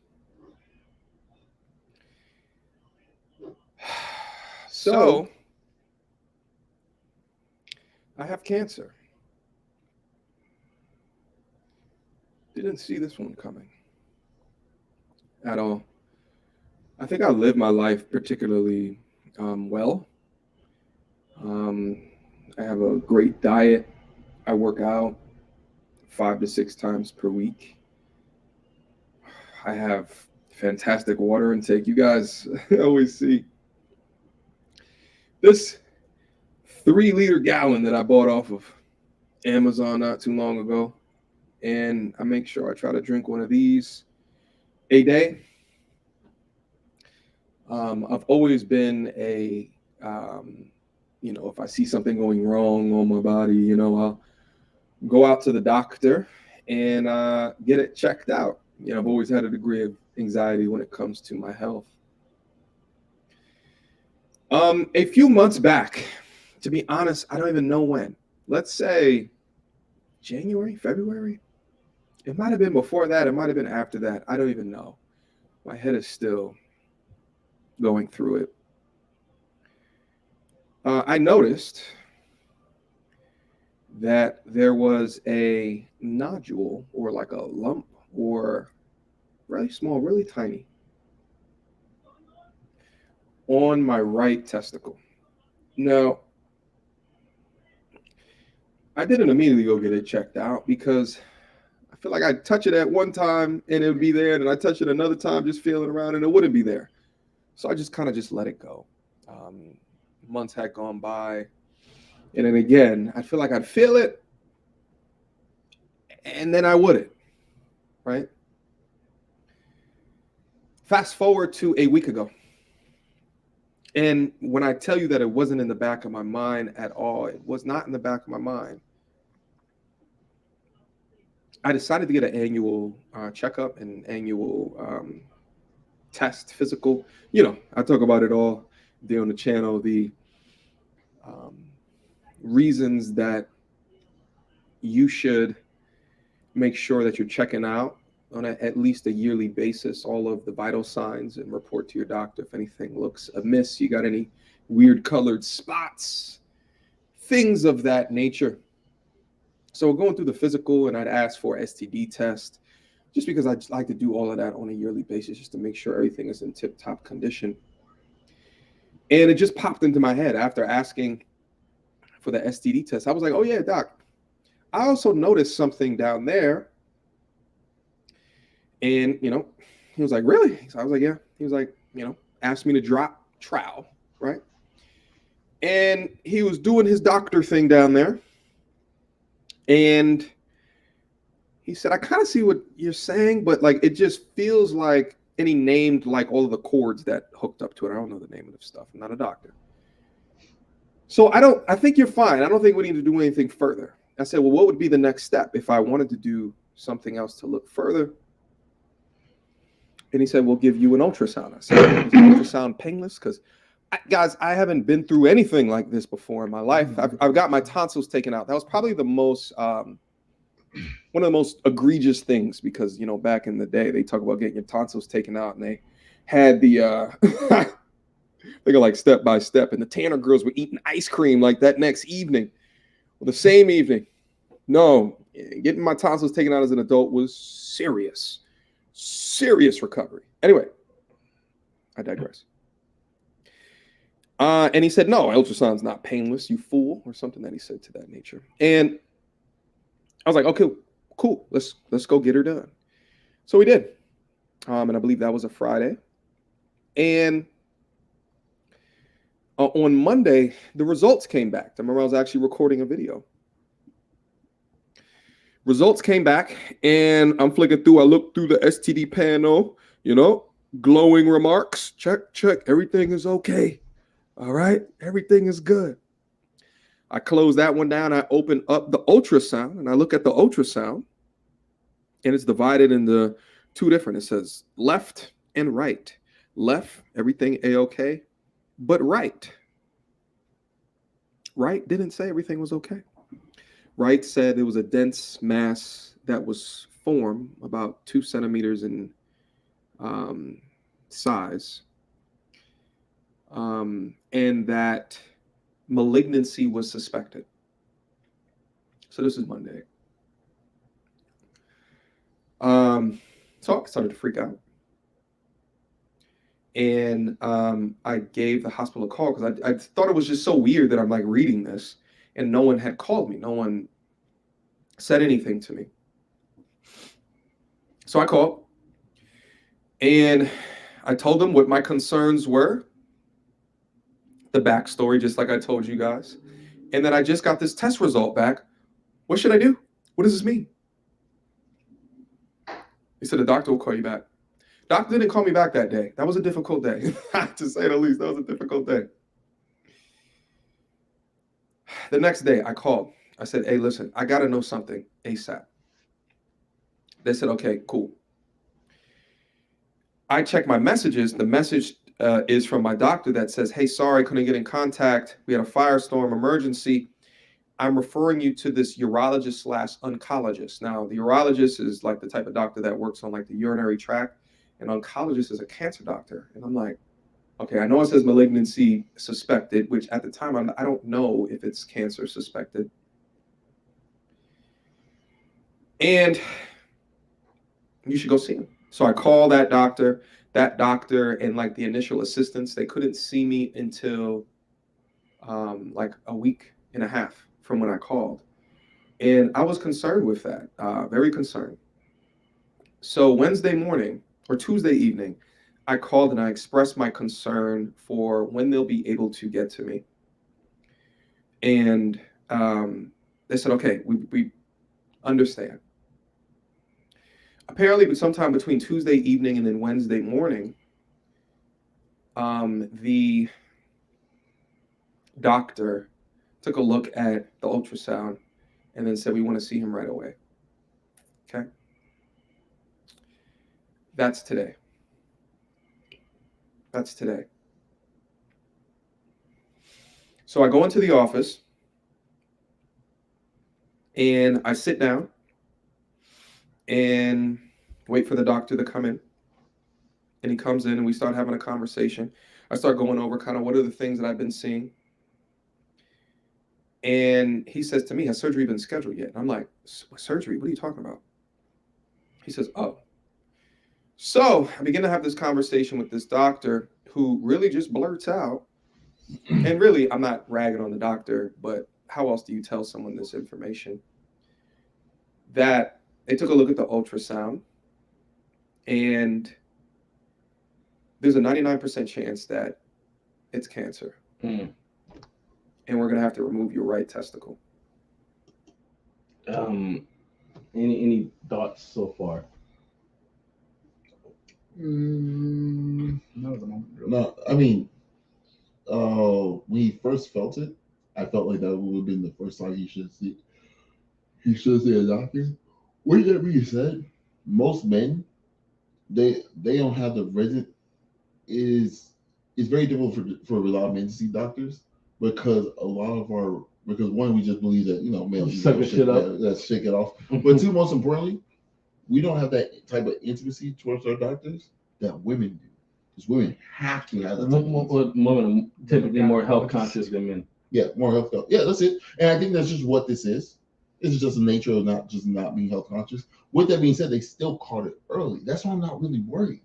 So, I have cancer. Didn't see this one coming at all. I think I live my life particularly well. I have a great diet. I work out 5 to 6 times per week. I have fantastic water intake. You guys always see this 3-liter gallon that I bought off of Amazon not too long ago. And I make sure I try to drink one of these a day. I've always been a, if I see something going wrong on my body, I'll go out to the doctor and get it checked out. I've always had a degree of anxiety when it comes to my health. A few months back, to be honest, I don't even know when. Let's say January, February. It might have been before that. It might have been after that. I don't even know. My head is still going through it. I noticed that there was a nodule or like a lump or really small, really tiny on my right testicle. Now, I didn't immediately go get it checked out because I feel like I'd touch it at one time and it would be there, and I touch it another time just feeling around and it wouldn't be there. So I just kind of just let it go. Months had gone by, and then again, I feel like I'd feel it and then I wouldn't, right? Fast forward to a week ago. And when I tell you that it wasn't in the back of my mind at all, it was not in the back of my mind. I decided to get an annual checkup and annual test, physical. I talk about it all there on the channel, the reasons that you should make sure that you're checking out on at least a yearly basis all of the vital signs and report to your doctor if anything looks amiss, you got any weird colored spots, things of that nature. So we're going through the physical, and I'd ask for an STD test just because I like to do all of that on a yearly basis just to make sure everything is in tip-top condition. And it just popped into my head after asking for the STD test. I was like, oh yeah, doc, I also noticed something down there. And, he was like, really? So I was like, yeah. He was like, asked me to drop trowel, right? And he was doing his doctor thing down there. And he said, I kind of see what you're saying, but like, it just feels like, and he named like all of the cords that hooked up to it. I don't know the name of the stuff. I'm not a doctor. So I think you're fine. I don't think we need to do anything further. I said, well, what would be the next step if I wanted to do something else to look further? And he said, we'll give you an ultrasound. I said, is an ultrasound painless? Because, guys, I haven't been through anything like this before in my life. I've got my tonsils taken out. That was probably the most, one of the most egregious things because, back in the day, they talk about getting your tonsils taken out, and they had the, they go like step by step, and the Tanner girls were eating ice cream like that next evening, or the same evening. No, getting my tonsils taken out as an adult was serious recovery. Anyway, I digress. And he said, no, ultrasound's not painless, you fool, or something that he said to that nature. And I was like, okay, cool. Let's go get her done. So we did. And I believe that was a Friday. And on Monday, the results came back. I remember I was actually recording a video. Results came back, and I'm flicking through. I looked through the STD panel, glowing remarks. Check. Everything is okay. All right. Everything is good. I close that one down. I open up the ultrasound and I look at the ultrasound, and it's divided into two different. It says left and right. Left, everything A-OK, but right didn't say everything was okay. Right said it was a dense mass that was formed about 2 centimeters in size, and that malignancy was suspected. So this is Monday. So I started to freak out. And I gave the hospital a call because I thought it was just so weird that I'm like reading this and no one had called me. No one said anything to me. So I called and I told them what my concerns were, the backstory, just like I told you guys, and that I just got this test result back. What should I do? What does this mean? He said, the doctor will call you back. Doctor didn't call me back that day. That was a difficult day, to say the least. That was a difficult day. The next day, I called. I said, hey, listen, I got to know something ASAP. They said, okay, cool. I checked my messages. The message is from my doctor that says, hey, sorry, couldn't get in contact. We had a firestorm emergency. I'm referring you to this urologist/oncologist. Now, the urologist is like the type of doctor that works on like the urinary tract. An oncologist is a cancer doctor. And I'm like, okay, I know it says malignancy suspected, which at the time, I don't know if it's cancer suspected. And you should go see him. So I call that doctor and like the initial assistants, they couldn't see me until like a week and a half from when I called. And I was concerned with that, very concerned. So Wednesday morning or Tuesday evening, I called and I expressed my concern for when they'll be able to get to me. And they said, okay, we understand. Apparently, sometime between Tuesday evening and then Wednesday morning, the doctor took a look at the ultrasound and then said, we want to see him right away. Okay. That's today. That's today. So I go into the office and I sit down and wait for the doctor to come in. And he comes in and we start having a conversation. I start going over kind of what are the things that I've been seeing. And he says to me, has surgery been scheduled yet? And I'm like, surgery? What are you talking about? He says, oh. So I begin to have this conversation with this doctor who really just blurts out. And really, I'm not ragging on the doctor, but how else do you tell someone this information? That they took a look at the ultrasound and there's a 99% chance that it's cancer. And we're going to have to remove your right testicle. Any thoughts so far? Not at the moment. Really. No, I mean, when he first felt it, I felt like that would have been the first time he should see a doctor. With that being said, most men, they don't have the resident. It's very difficult for a lot of men to see doctors because one, we just believe that male let's shake it off. But two, most importantly, we don't have that type of intimacy towards our doctors that women do. Because women have to have that. Women are typically more health conscious than men. Yeah, more health. Yeah, that's it. And I think that's just what this is. It's just the nature of not being health conscious. With that being said, they still caught it early. That's why I'm not really worried.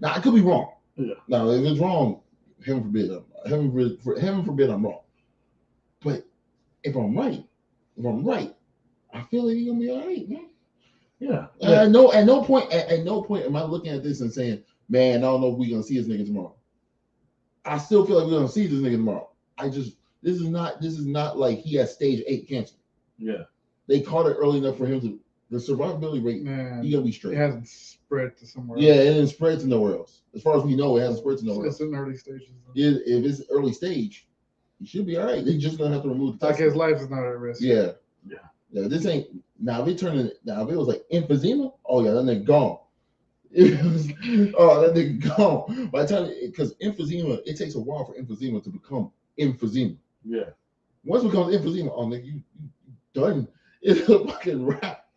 Now, I could be wrong. Yeah. Now, if it's wrong, heaven forbid I'm wrong. But if I'm right, I feel like you're gonna be all right, man. Yeah. At no point am I looking at this and saying, man, I don't know if we're gonna see this nigga tomorrow. I still feel like we're gonna see this nigga tomorrow. This is not like he has stage 8 cancer. Yeah. They caught it early enough for him to the survivability rate. Man, he gonna be straight. It hasn't spread to somewhere else. Yeah, it didn't spread to nowhere else. As far as we know, it hasn't spread to nowhere else. It's in early stages. If it's early stage, he should be all right. They just gonna have to remove the like his life is not at risk. Yeah. Yeah. Yeah, this ain't now. If it turned in, now if it was like emphysema, oh yeah, that nigga gone. Oh, that nigga gone. By the time, because emphysema, it takes a while for emphysema to become emphysema. Yeah. Once it becomes emphysema, oh nigga, you done. It's a fucking wrap.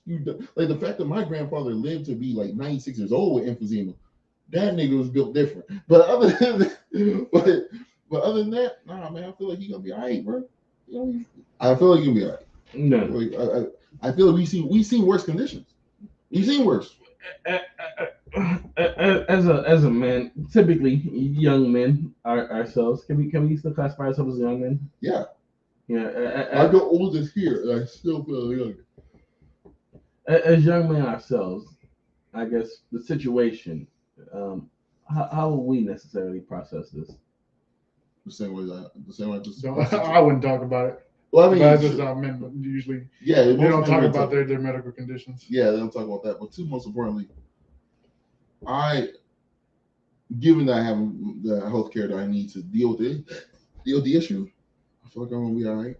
You done. Like the fact that my grandfather lived to be like 96 years old with emphysema, that nigga was built different. But other than that, but other than that, nah, man, I feel like he gonna be all right, bro. You know, I feel like he'll be all right. No. Like, I feel like we've seen worse conditions. We've seen worse. As a man, typically young men ourselves, can we still classify ourselves as young men? Yeah. Yeah. I go oldest here, and I still feel young. As young men ourselves, I guess the situation. How will we necessarily process this? The same way I wouldn't talk about it. Well, I mean, that's just how men usually. Yeah, they don't talk about their medical conditions. Yeah, they don't talk about that. But most importantly, given that I have the health care that I need to deal with the issue, I feel like I'm gonna be all right.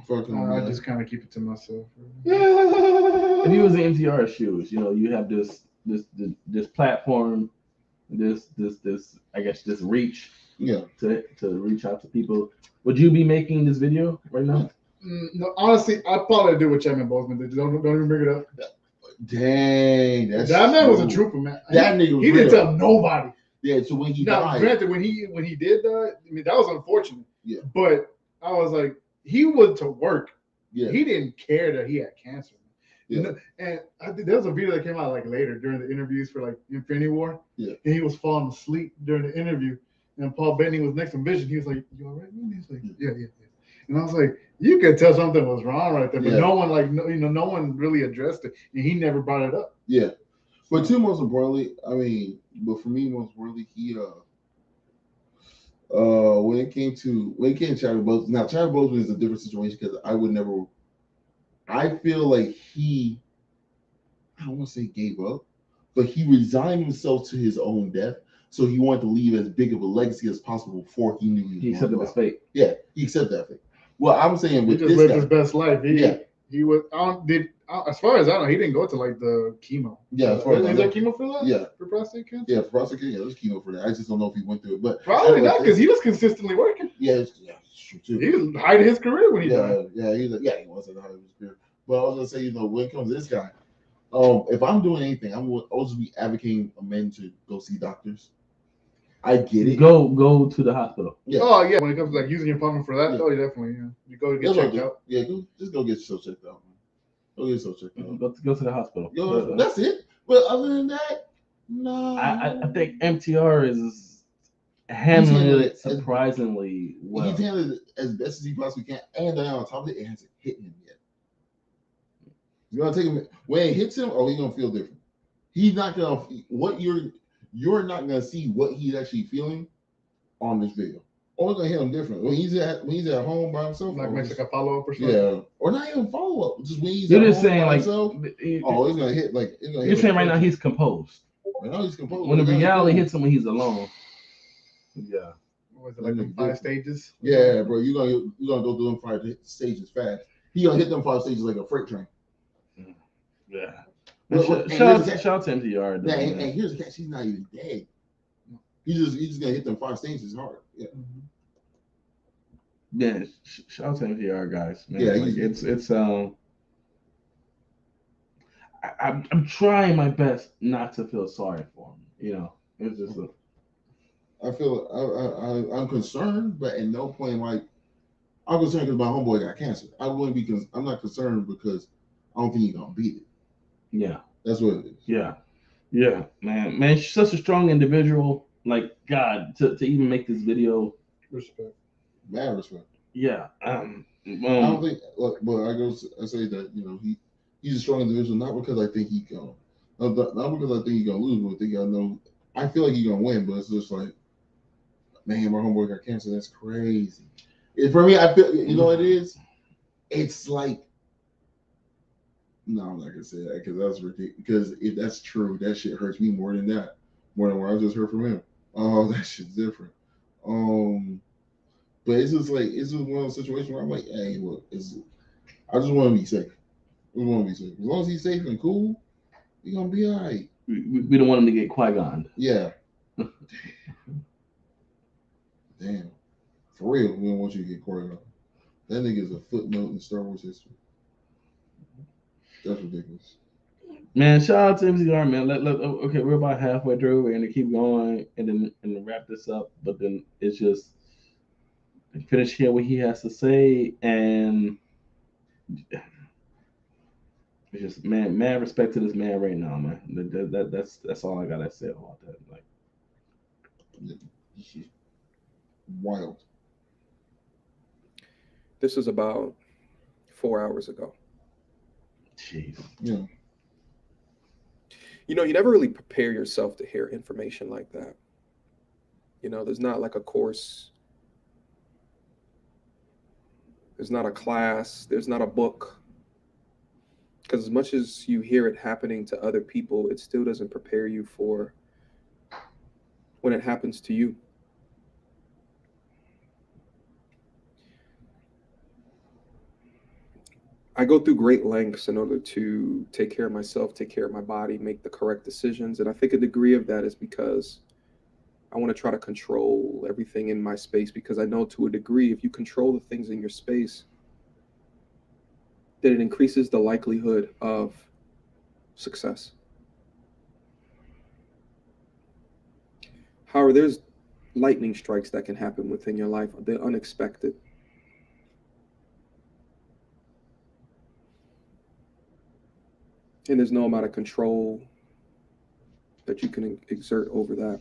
I just kind of keep it to myself. If you was in MTR shoes, you have this platform, this I guess this reach, to reach out to people. Would you be making this video right now? No, honestly, I'd probably do what Chapman Boseman did. Don't even bring it up. Dang, that man was a trooper, man. That nigga was he didn't tell nobody. Yeah, so when he died. Granted, when he did that, I mean, that was unfortunate. Yeah. But I was like, he went to work. Yeah. He didn't care that he had cancer. Yeah. And I think there was a video that came out like later during the interviews for like Infinity War. Yeah. And he was falling asleep during the interview. And Paul Bettany was next to Vision. He was like, "You all right, man?" He's like, "Yeah." And I was like, you could tell something was wrong right there, but no one really addressed it, and he never brought it up. Yeah, but most importantly, for me, most importantly, he when it came to Chadwick Boseman. Now, Chadwick Boseman is a different situation because I feel like I don't want to say gave up, but he resigned himself to his own death. So he wanted to leave as big of a legacy as possible before he knew he accepted his fate. Yeah, he accepted that fate. Well, I'm saying with he just lived his best life. He was as far as I know, he didn't go to like the chemo. Yeah, is there chemo for that? Yeah, for prostate cancer. Yeah, for prostate cancer. Yeah, there's chemo for that. I just don't know if he went through it, but probably not because he was consistently working. Yeah, it's true too. He was hiding his career when he died. Yeah, he was at the height of his career. But I was gonna say, when it comes to this guy, if I'm doing anything, I'll just be advocating men to go see doctors. I get it. Go to the hospital. Yeah. Oh yeah. When it comes to like using your apartment for that, oh definitely. Yeah. You go get checked out. Yeah, just go get yourself checked out, man. Go get yourself checked out. Go to the hospital. That's it. But other than that, no. I think MTR is handling it surprisingly well. He's handling it as best as he possibly can, and then on top of it, it hasn't hit him yet. It's gonna take him when it hits him. Oh, he's gonna feel different. He's not gonna you're not gonna see what he's actually feeling on this video. Or it's gonna hit him different when he's at home by himself. Like makes like a follow up or something. Yeah, or not even follow up. Just when he's you're at just home saying by like himself, it's gonna hit like. You're saying right now he's composed. Right now he's composed. When the reality hits him when he's alone. Yeah. Was it like the 5 stages? Yeah, bro. You're gonna go through them 5 stages fast. He gonna hit them 5 stages like a freight train. Yeah. Shout out to MTR. And here's the catch: he's not even dead. He's just gonna hit them 5 stages hard. Yeah. Yeah. Shout out to MTR guys, man. Yeah. Like it's I'm trying my best not to feel sorry for him. It's just I'm concerned, but at no point I'm concerned because my homeboy got cancer. I'm not concerned because I don't think he's gonna beat it. Yeah. That's what it is. Yeah, man, she's such a strong individual. Like God, to even make this video. Respect. Mad respect. Yeah. I don't think. But I say that he's a strong individual not because I think he can, not because I think he's gonna lose, but I feel like he's gonna win. But it's just like, man, my homeboy got cancer. That's crazy. For me, I feel what it is. It's like. No, I'm not gonna say that because that's ridiculous. Because if that's true, that shit hurts me more than what I just heard from him. Oh, that shit's different. But it's just like it's just one of those situations where I'm like, hey, look, I just want to be safe. I just want to be safe. As long as he's safe and cool, he's gonna be all right. We don't want him to get Qui-Gon. Yeah. Damn. For real, we don't want you to get Qui-Gon. That nigga's a footnote in Star Wars history. That's ridiculous. Man, shout out to MTR, man. Okay, we're about halfway through. We're gonna keep going and wrap this up. But then it's just finish here what he has to say, and it's just man, respect to this man right now, man. That's all I gotta say about that. Like, wild. This is about 4 hours ago. jeez. Yeah. You know, you never really prepare yourself to hear information like that. You know, there's not like a course. There's not a class. There's not a book. Because as much as you hear it happening to other people, it still doesn't prepare you for when it happens to you. I go through great lengths in order to take care of myself, take care of my body, make the correct decisions. And I think a degree of that is because I want to try to control everything in my space, because I know to a degree, if you control the things in your space, then it increases the likelihood of success. However, there's lightning strikes that can happen within your life. They're unexpected. And there's no amount of control that you can exert over that.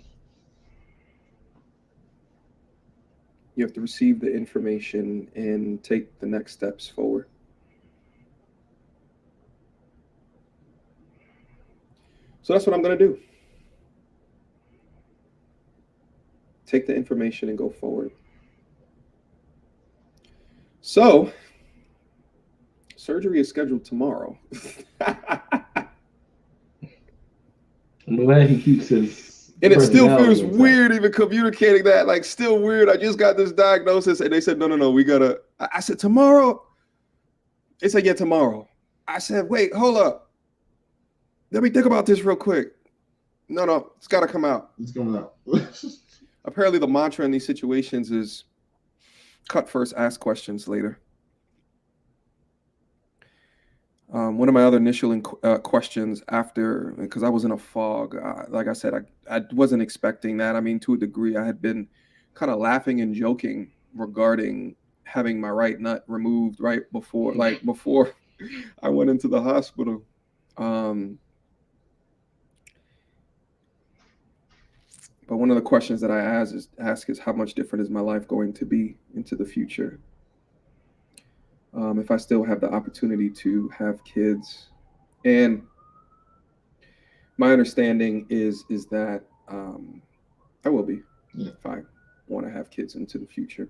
You have to receive the information and take the next steps forward. So that's what I'm going to do. Take the information and go forward. So, surgery is scheduled tomorrow. I'm glad he keeps his. And it still personality feels intact. weird even communicating that. Like, still weird. I just got this diagnosis and they said, no, we gotta. I said, tomorrow? They said, yeah, tomorrow. I said, wait, hold up. Let me think about this real quick. No, it's gotta come out. It's coming out. Apparently the mantra in these situations is cut first, ask questions later. One of my other initial questions after, because I was in a fog, like I said, I wasn't expecting that. I mean, to a degree, I had been kind of laughing and joking regarding having my right nut removed right before I went into the hospital. But one of the questions that I ask is how much different is my life going to be into the future? If I still have the opportunity to have kids. And my understanding is that I will be, if I want to have kids into the future.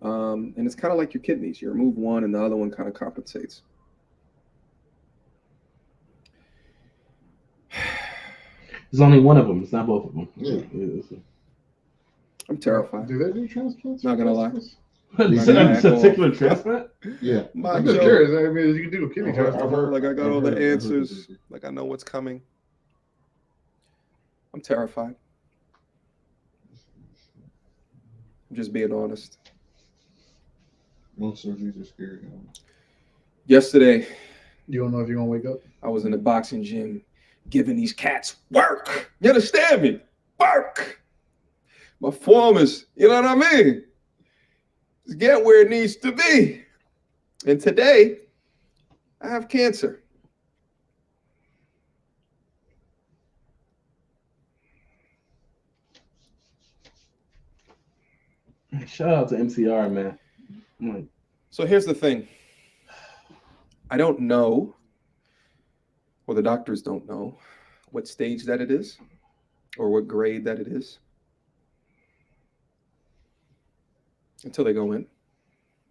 And it's kind of like your kidneys. You remove one and the other one kind of compensates. There's only one of them. It's not both of them. Yeah. I'm terrified. Do they do transplants? Not gonna lie. Testicular transplant? Yeah. I'm just curious. I mean, you can do a kidney I've heard- transplant. Like I got I've all the heard they answers. do. Like I know what's coming. I'm terrified. I'm just being honest. Most surgeries are scary. Yesterday, You don't know if you're gonna wake up. I was in the boxing gym giving these cats work. You understand me? Work. My form is, you know what I mean? It's getting where it needs to be. And today, I have cancer. Shout out to MTR, man. I'm like, So here's the thing. I don't know, or the doctors don't know, what stage that it is or what grade that it is until they go in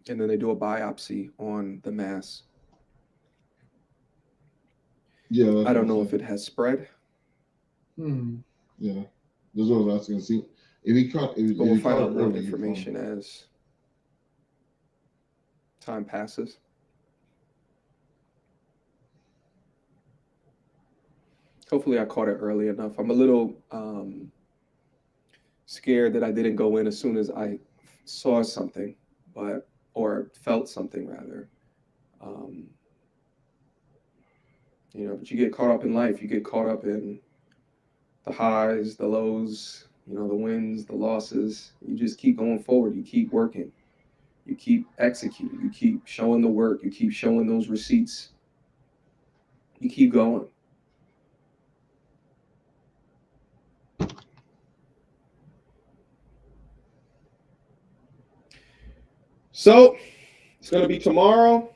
and then they do a biopsy on the mass. Yeah. That's I don't what know I'm if it has spread. Hmm. Yeah. That's what I was asking. See, If he caught, if But we'll he find caught out it more early, information as time passes. Hopefully I caught it early enough. I'm a little scared that I didn't go in as soon as I saw something, or felt something rather. But you get caught up in life. You get caught up in the highs, the lows, the wins, the losses. You just keep going forward. You keep working. You keep executing. You keep showing the work. You keep showing those receipts. You keep going. So it's going to be tomorrow.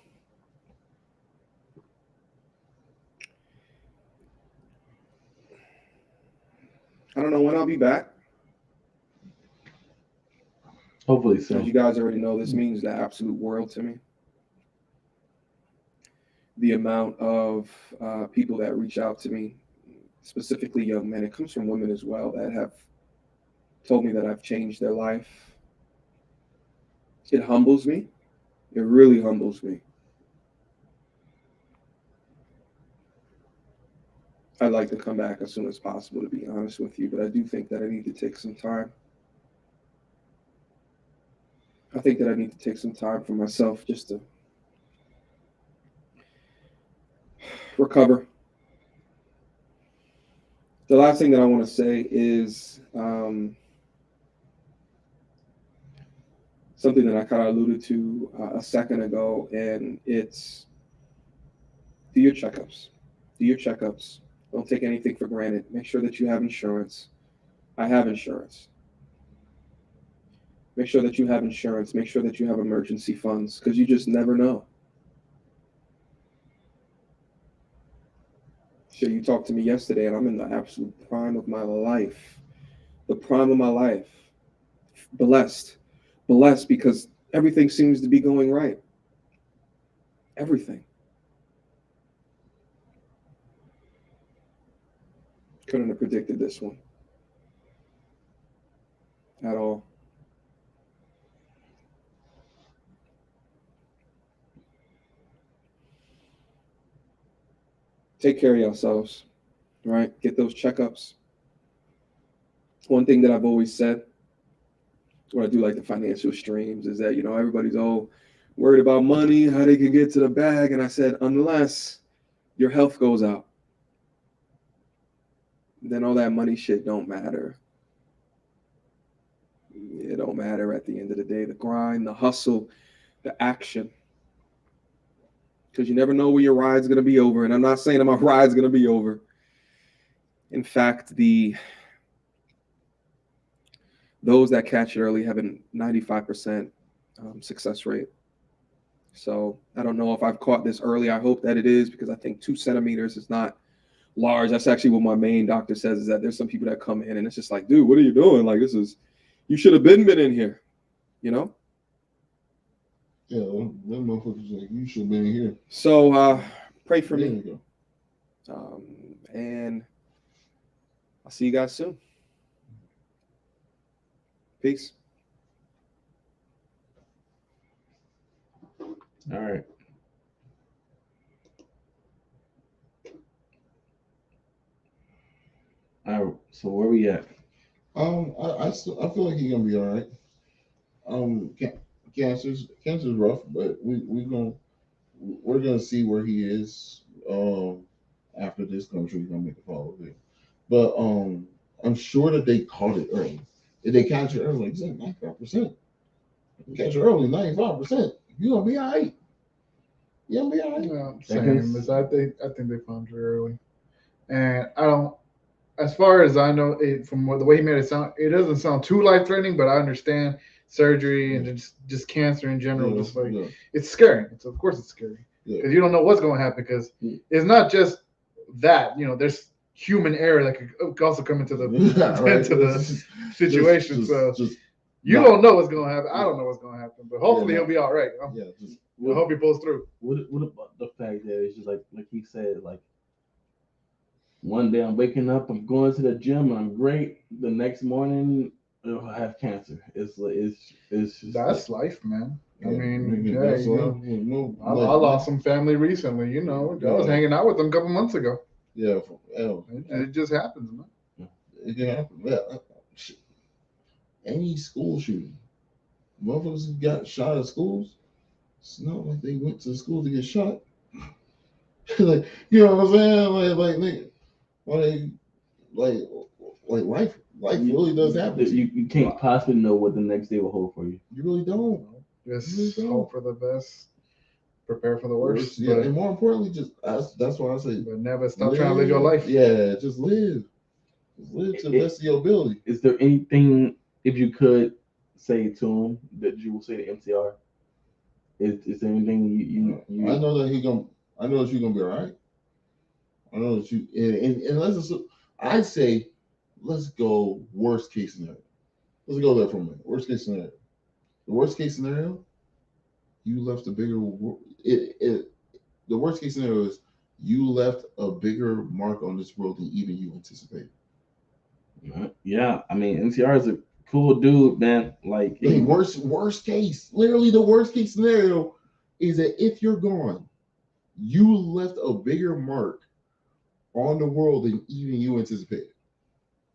I don't know when I'll be back. Hopefully soon. As you guys already know, this means the absolute world to me. The amount of people that reach out to me, specifically young men, it comes from women as well, that have told me that I've changed their life. It humbles me. It really humbles me. I'd like to come back as soon as possible, to be honest with you, but I do think that I need to take some time. I think that I need to take some time for myself just to recover. The last thing that I want to say is something that I kind of alluded to a second ago, and it's do your checkups. Do your checkups. Don't take anything for granted. Make sure that you have insurance. I have insurance. Make sure that you have insurance. Make sure that you have emergency funds, because you just never know. Sure, you talked to me yesterday, and I'm in the absolute prime of my life. The prime of my life. Blessed. Blessed because everything seems to be going right. Everything. Couldn't have predicted this one at all. Take care of yourselves, right? Get those checkups. One thing that I've always said, when I do like the financial streams, is that, everybody's all worried about money, how they can get to the bag. And I said, unless your health goes out, then all that money shit don't matter. It don't matter at the end of the day. The grind, the hustle, the action. Because you never know where your ride's going to be over. And I'm not saying that my ride's going to be over. In fact, those that catch it early have a 95% success rate. So I don't know if I've caught this early. I hope that it is, because I think 2 centimeters is not large. That's actually what my main doctor says, is that there's some people that come in and it's just like, dude, what are you doing? Like, you should have been in here, Yeah, that motherfucker's like, you should have been in here. So pray for There me. you go. And I'll see you guys soon. Peace. All right. All right. So where we at? I feel like he's gonna be all right. Cancer's rough, but we're gonna see where he is. After this, I'm sure he's gonna make a follow it. But I'm sure that they caught it early. If they catch it early, like 95%. Catch it early, 95%. You're gonna be all right. You're gonna be all right. Yeah, same. I think they found you early, and I don't. As far as I know, from the way he made it sound, it doesn't sound too life threatening. But I understand surgery and just cancer in general. It's scary. Of course it's scary because you don't know what's going to happen. Because it's not just that. There's human error that could also come into the situation. You don't know what's going to happen. I don't know what's going to happen, but hopefully he'll be all right. I hope he pulls through. What about the fact that it's just like he said, like, one day I'm waking up, I'm going to the gym, I'm great. The next morning, have cancer. It's just That's life, man. I Yeah, mean, nigga, yeah, that's you all. know, I Like, lost some family recently. You know, I was Yeah. hanging out with them a couple months ago. Yeah, It just happens, man. it can happen. Yeah, shit. Any school shooting, motherfuckers who got shot at schools. It's not like they went to school to get shot. Like, you know what I'm saying? Like, nigga, like, like, life really does happen. To you. You can't possibly know what the next day will hold for you. You really don't. Just hope for the best, prepare for the worst. Yeah, But, and more importantly, just that's why I say, but never stop trying to live your life. Yeah, just live. Just live to the best of your ability. Is there anything, if you could say to him, that you will say to MTR? Is there anything you I know that I know that you're gonna be all right. I know that you and let's assume, I'd say let's go worst case scenario. Let's go there for a minute. Worst case scenario. The worst case scenario, you left a bigger. The worst case scenario is you left a bigger mark on this world than even you anticipated. Yeah, I mean MTR is a cool dude, man. Like The worst case, literally the worst case scenario is that if you're gone, you left a bigger mark on the world than even you anticipated.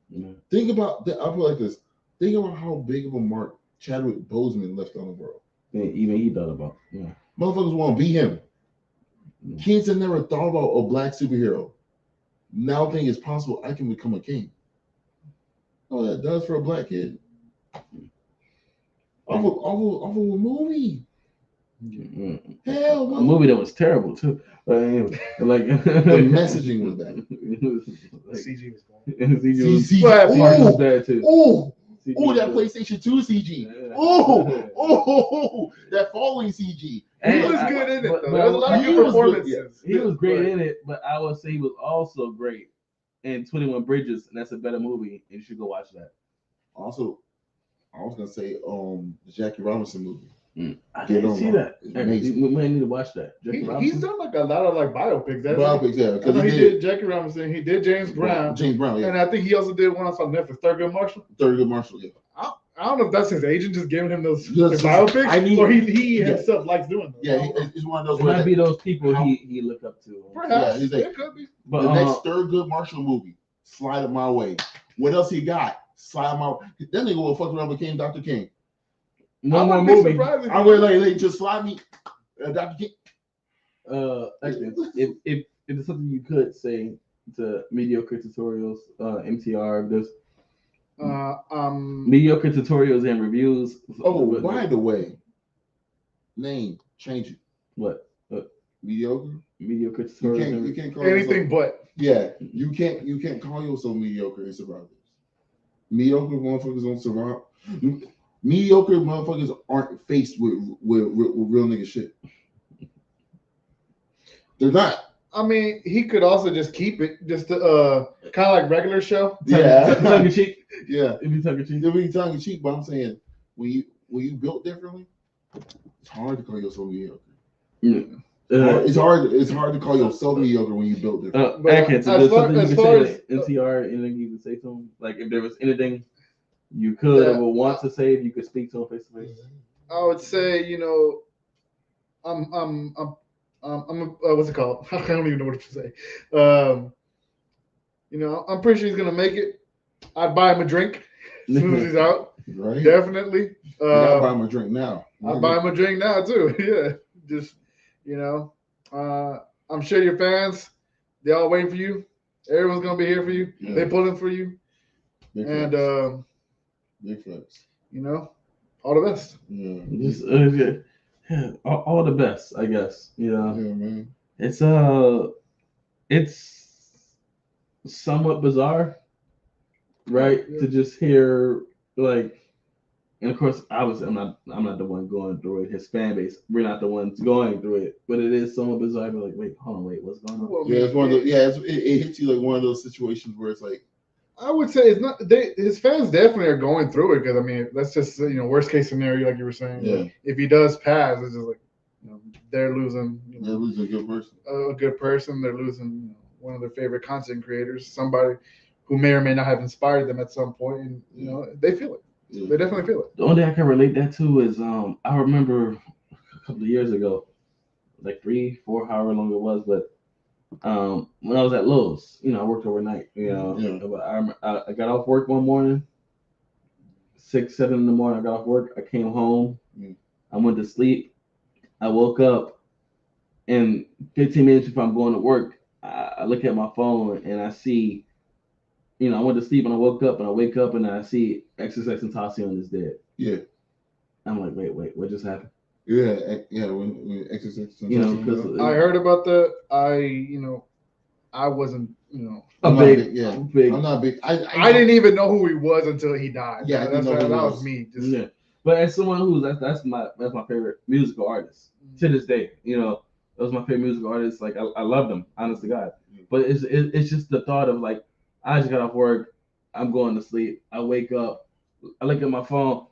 Yeah. Think about that. I feel like this. Think about how big of a mark Chadwick Boseman left on the world. Even he thought about. Yeah. Motherfuckers want to be him. Yeah. Kids have never thought about a black superhero. Now think it's possible I can become a king. Oh, that does for a black kid. Off of a movie. Hell, A movie that was terrible too. But anyway, like the messaging was bad. CG was bad. CG CG. was bad too. Oh, CG oh, that was- PlayStation 2 CG. Yeah. Oh, that falling CG. He And was I- good in it, but- though. but There was a lot of he good was good, performances. He was great But- in it, but I would say he was also great in 21 Bridges, and that's a better movie, and you should go watch that. Also, I was gonna say the Jackie Robinson movie. I Get didn't on see my- that. it's Actually, amazing. we might need to watch that. Jackie He's Robinson? done like a lot of like biopics. That's Biopics, yeah, I because know he he did did Jackie Robinson. He did James Brown. James Brown, yeah. And I think he also did one on Netflix, Thurgood Marshall. Thurgood Marshall, yeah. I don't know if that's his agent just giving him those Yes, biopics, I need- or he yeah. himself likes doing those. Yeah, it's one of those It where might be those people How- he look up to. Perhaps Yeah, he's like- it could be. But the next Thurgood Marshall movie, slide it my way. What else he got? Slide my way. That nigga will fuck around and became Dr. King. one I more wouldn't be movie. surprised if I would like just slide me, Dr. King. Actually, if it's something you could say to mediocre tutorials, MTR, there's mediocre tutorials and reviews. Oh, by the way, name change it. What? Mediocre. Mediocre You tutorials. can't. and You can't call anything yourself, but. Yeah, you can't. You can't call yourself mediocre and survive this. Mediocre motherfuckers don't survive. Mediocre motherfuckers aren't faced with real nigga shit. They're not. I mean, he could also just keep it, just kind of like regular show. Yeah. tongue in cheek. Yeah. If you tongue in cheek. They'll be tongue in cheek, but I'm saying when you built differently, it's hard to call yourself mediocre. Yeah. It's hard to call yourself mediocre when you built differently. But Okay, so as there's far- something you as can far say as- to NTR, anything you can say to him? Like if there was anything you could Yeah. or want to say, if you could speak to him face to face. I would say, what's it called? I don't even know what to say. I'm pretty sure he's gonna make it. I'd buy him a drink as soon as he's out. Right? Definitely. You gotta buy him a drink now. I'd buy him a drink now too. Yeah. Just I'm sure your fans, they all waiting for you. Everyone's gonna be here for you. Yeah. They pulling for you. Big And flex. Big flex. all the best. Yeah. Just yeah, all the best, I guess. Yeah, man. It's somewhat bizarre, right? Yeah. To just hear like, and of course, obviously, I'm not the one going through it. His fan base, we're not the ones going through it, but it is somewhat bizarre. But like, wait, hold on, wait, what's going on? Well, Yeah, it's one of those. Yeah, it hits you like one of those situations where it's like, I would say it's not. His fans definitely are going through it because I mean that's just worst case scenario like you were saying. yeah, If he does pass, it's just like they're losing they're losing a good person. a good person. They're losing one of their favorite content creators, somebody who may or may not have inspired them at some point, and they feel it. They definitely feel it. The only thing I can relate that to is I remember a couple of years ago, like 3-4, however long it was, but when I was at Lowe's, I worked overnight. I got off work one morning, 6-7 in the morning. I got off work. I came home. I went to sleep. I woke up, and 15 minutes before I'm going to work, I look at my phone and I see, I went to sleep and I woke up and I wake up and I see XXXTentacion is dead. Yeah. I'm like, wait, what just happened? Yeah. When XXXTentacion. Because I heard about that. I wasn't, I'm big. I'm not big. I didn't even know who he was until he died. Yeah, that was me. Yeah. But as someone who's that's my favorite musical artist to this day. That was my favorite musical artist. Like I love them, honest to God. But it's just the thought of like, I just got off work, I'm going to sleep. I wake up, I look at my phone,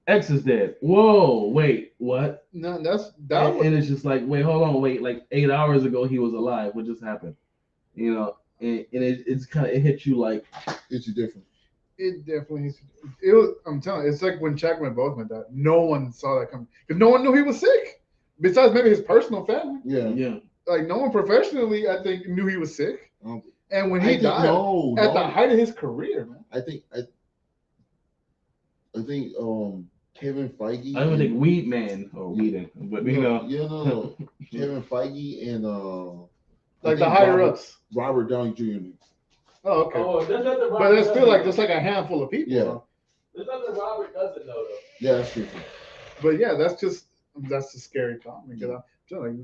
X is dead. Whoa, wait, what? No, and it's just like, wait, hold on, wait, like 8 hours ago he was alive. What just happened? And it's kind of, it hits you like, it's different. It definitely. It was. I'm telling you, it's like when Chadwick Boseman died. No one saw that coming because no one knew he was sick. Besides maybe his personal family. Yeah. Like no one professionally, I think, knew he was sick. And when he died, at the height of his career, man. I think Kevin Feige. I don't think Weedman or Whedon, but no. Kevin Feige and like the higher ups. Robert Downey Jr. Oh, okay. Oh, there's nothing but it's still like there's like a handful of people. Yeah. Huh? There's nothing Robert doesn't know though. Yeah, that's true. But yeah, that's a scary thought because I'm like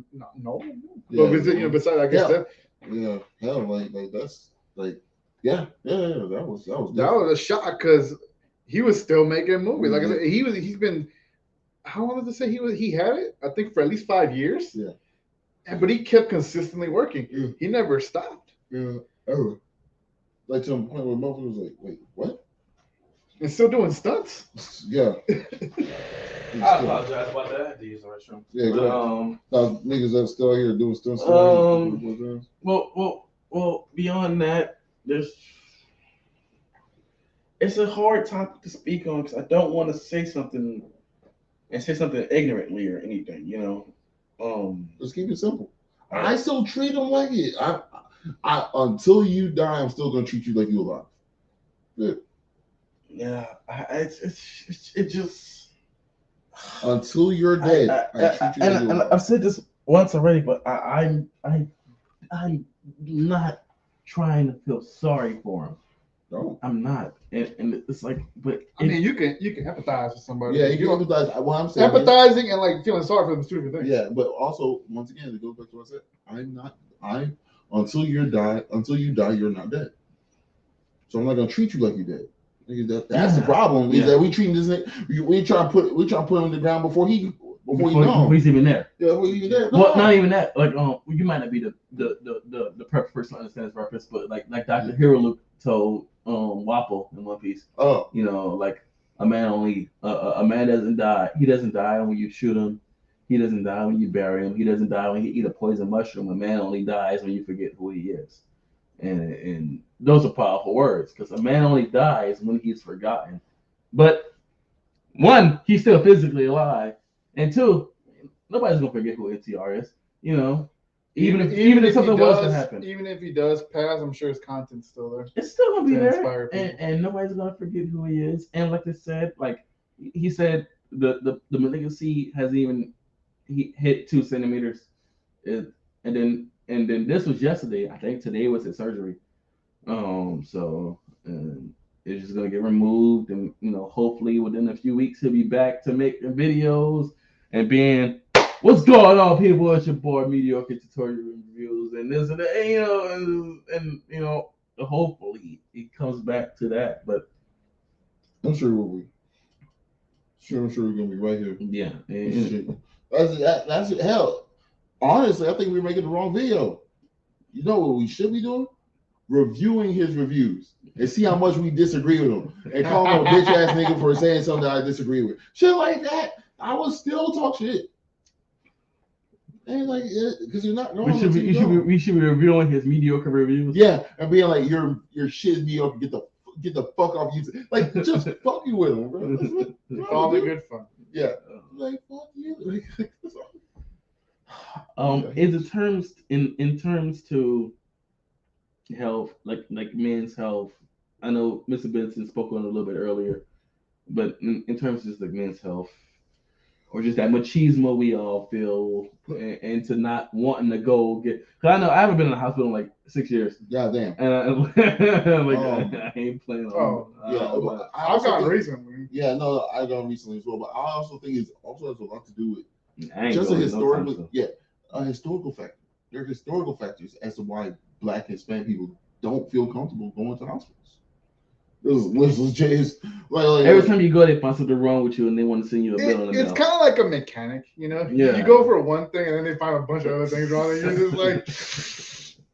no. Yeah, but besides, I guess like that's like that was a shock because he was still making movies. Like I said, he's been, how long did it say he had it? I think for at least 5 years. Yeah. But he kept consistently working. Yeah. He never stopped. Yeah, ever. Like to the point where motherfuckers was like, wait, what? And still doing stunts. Yeah. I apologize about that. I had to use the restroom. Yeah, niggas that still out here doing stunts. Well, beyond that, it's a hard topic to speak on because I don't want to say something ignorantly or anything, Let's keep it simple. I still treat them like it. I until you die, I'm still gonna treat you like you alive. Good. Yeah, it just until you're dead. And I've said this once already, but I'm not trying to feel sorry for him. No, I'm not, and it's like, but I mean, you can empathize with somebody. Yeah, you can empathize. What I'm saying, empathizing and like feeling sorry for them, two different things. Yeah, but also once again, it goes back to what I said. Until you die, you're not dead. So I'm not gonna treat you like you're dead. That's the problem. Is that we treating this nigga, we try to put him in the ground before he's even there. Yeah, before he's even there. No. Well, not even that. Like, you might not be the perfect person to understand this reference, but like Dr. Hiroluke told Wapol in One Piece. Oh, like a man doesn't die. He doesn't die when you shoot him. He doesn't die when you bury him. He doesn't die when he eat a poison mushroom. A man only dies when you forget who he is. And those are powerful words because a man only dies when he's forgotten. But one, he's still physically alive, and two, nobody's gonna forget who MTR is. Even if something was to happen. Even if he does pass, I'm sure his content's still there. It's still gonna be there, and nobody's gonna forget who he is. And like I said, like he said, the malignancy has even hit 2 centimeters, and then this was yesterday. I think today was his surgery. So it's just gonna get removed, and hopefully within a few weeks he'll be back to making videos and being, what's going on, people? It's your boy Mediocre Tutorial Reviews, and this and that, and hopefully he comes back to that. But I'm sure we'll be. I'm sure we're gonna be right here. Yeah. That's hell. Honestly, I think we're making the wrong video. You know what we should be doing? Reviewing his reviews and see how much we disagree with him and call him a bitch ass nigga for saying something that I disagree with. Shit like that. I will still talk shit. And like, because you're not normal. We should be reviewing his mediocre reviews. Yeah, and being like, your shit is mediocre. get the fuck off YouTube. Like, just fuck you with them, bro. That's what, It's all the good fun. yeah. Like, fuck you. Is it terms in terms to health, like men's health? I know Mr. Benson spoke on it a little bit earlier, but in terms of just like men's health, or just that machismo we all feel, and to not wanting to go get. Cause I know I haven't been in the hospital in like 6 years. God damn. And I ain't playing on. Yeah, I've gone recently. Yeah, no, I've gone recently as well. But I also think it also has a lot to do with I ain't just a going historical, no a historical factor. There are historical factors as to why Black and Hispanic people don't feel comfortable going to hospitals. This is just every time you go, they find something wrong with you and they want to send you a bill in the mail. It's kind of like a mechanic, you know? Yeah. You go for one thing and then they find a bunch of other things wrong, and you're just like,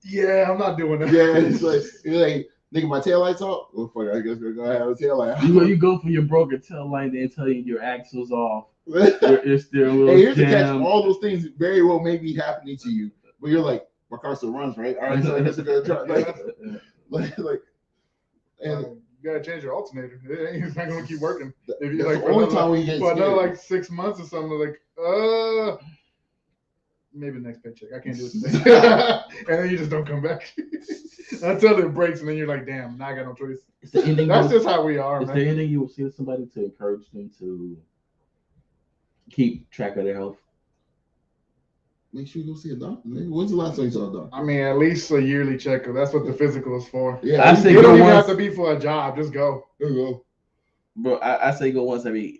yeah, I'm not doing that. Yeah, it's like nigga, my taillight's off. Well, fuck, I guess we're gonna have a taillight. You go for your broken tail light, they tell you your axle's off. Your steering wheel Hey, here's the catch: jammed. all those things very well may be happening to you, but you're like, my car still runs, right? All right, so I guess I'm gonna try. And you gotta change your alternator. It's not gonna keep working. If you that's like the only time we get for another scared. like 6 months or something, like maybe the next paycheck. I can't do it today. And then you just don't come back until it breaks, and then you're like, damn, now I got no choice. That's just how we are, man. Is there anything you will say to somebody to encourage them to keep track of their health? Make sure you go see a doctor. Man. When's the last time you saw a doctor? I mean, at least a yearly checkup. That's what the physical is for. Yeah, I say you go don't even once, have to be for a job. Just go. There you go. Bro, I say go once every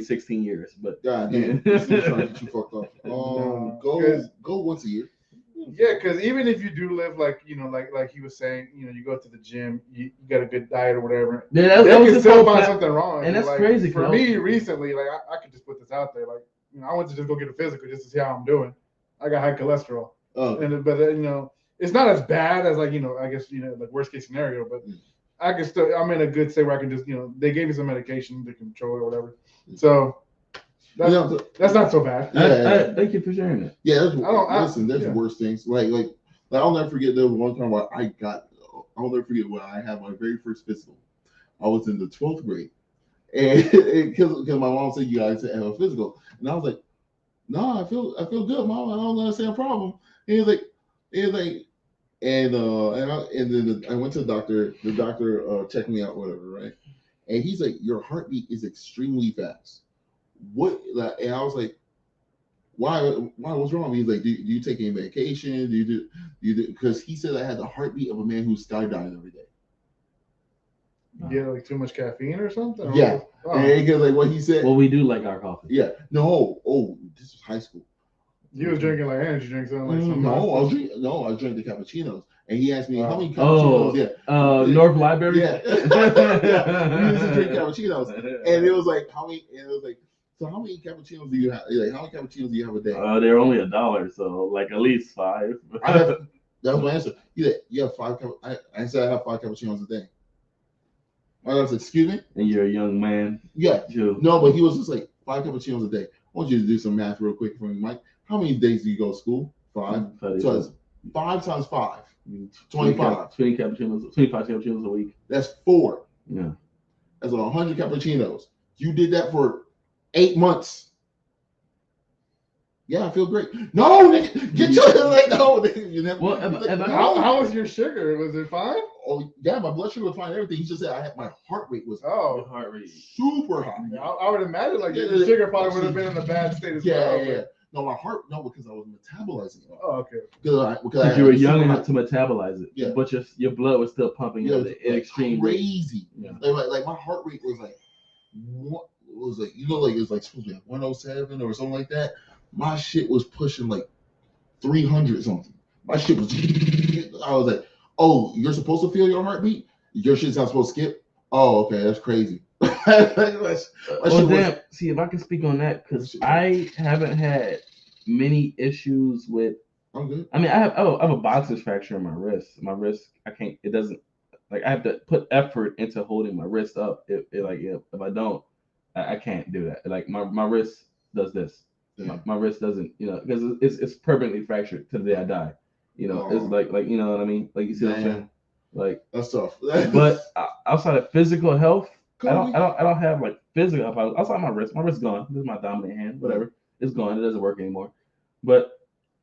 16 years, but God damn, this is trying to get you fucked up. Go once a year. Yeah, because even if you do live like like he was saying, you go to the gym, you got a good diet or whatever. Yeah, they can still find something wrong. And that's like, crazy. For me, recently, like I could just put this out there, like I went to just go get a physical just to see how I'm doing. I got high cholesterol, but it's not as bad as like I guess like worst case scenario, but I can still I'm in a good state where I can just they gave me some medication to control it or whatever, so. That's not so bad. Yeah, thank you for sharing that. Yeah, there's worse things. Like I'll never forget there was one time where I'll never forget when I had my very first physical. I was in the 12th grade, and because my mom said you guys have a physical, and I was like, no, I feel good, Mom. I don't understand a problem. And he was like, and then I went to the doctor. The doctor checked me out, whatever, right? And he's like, your heartbeat is extremely fast. What? And I was like, why? What's wrong? He's like, do you take any medication? Do you do? Because he said I had the heartbeat of a man who's skydiving every day. You get like too much caffeine or something? Or yeah. And because like what he said. Well, we do like our coffee. Yeah. No. Oh, this was high school. You was drinking like energy drinks, like no, I was drinking the cappuccinos, and he asked me how many cappuccinos. North Library. Yeah. We used to drink cappuccinos, and it was like how many? And it was like, so how many cappuccinos do you have? Like how many cappuccinos do you have a day? They're only $1, so like at least 5. That was my answer. You have 5. I said I have 5 cappuccinos a day. I was like, excuse me. And you're a young man. Yeah. Too. No, but he was just like 5 cappuccinos a day. I want you to do some math real quick for me, Mike. How many days do you go to school? 5. So it's 5 times 5. 25. 25 cappuccinos a week. That's 4. Yeah. That's 100 cappuccinos. You did that for 8 months. Yeah, I feel great. No, nigga, get your like no. Nigga, well, how was your sugar? Was it fine? Oh yeah, my blood sugar was fine. Everything. He just said my heart rate was heart rate super high. I would imagine like the sugar probably would have been in a bad state as well. Yeah. No, my heart. No, because I was metabolizing it. Oh, okay. Because you were young enough to metabolize it. Yeah. But your blood was still pumping at an extreme crazy. Yeah. Like my heart rate was like what was like like it was like supposed to be 107 or something like that. My shit was pushing like 300 something. My shit was. I was like, oh, you're supposed to feel your heartbeat. Your shit's not supposed to skip. Oh, okay, that's crazy. Damn. See, if I can speak on that, because I haven't had many issues with. I'm good. I mean, I have a boxer's fracture in my wrist. My wrist, I can't. It doesn't. Like I have to put effort into holding my wrist up. If I don't, I can't do that. Like my wrist does this. My wrist doesn't, because it's permanently fractured to the day I die. It's like you know what I mean? Like you see what I'm saying? Like That's tough. but outside of physical health, I Kobe. don't have like physical health. Outside my wrist. My wrist's gone. This is my dominant hand. Whatever. It's gone. It doesn't work anymore. But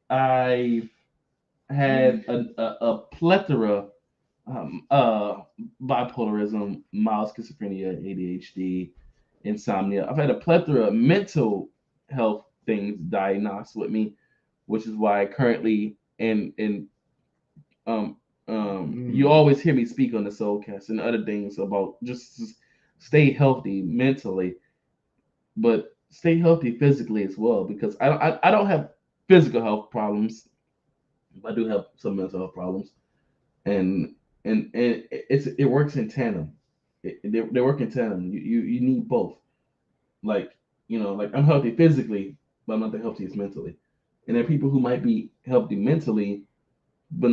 I've had a plethora bipolarism, mild schizophrenia, ADHD, insomnia. I've had a plethora of mental health things diagnosed with me, which is why currently um you always hear me speak on the SOULcast and other things about just stay healthy mentally, but stay healthy physically as well, because I don't have physical health problems. I do have some mental health problems, and it works in tandem. They work in tandem. You need both. Like like I'm healthy physically, but I'm not the healthiest mentally. And there are people who might be healthy mentally, but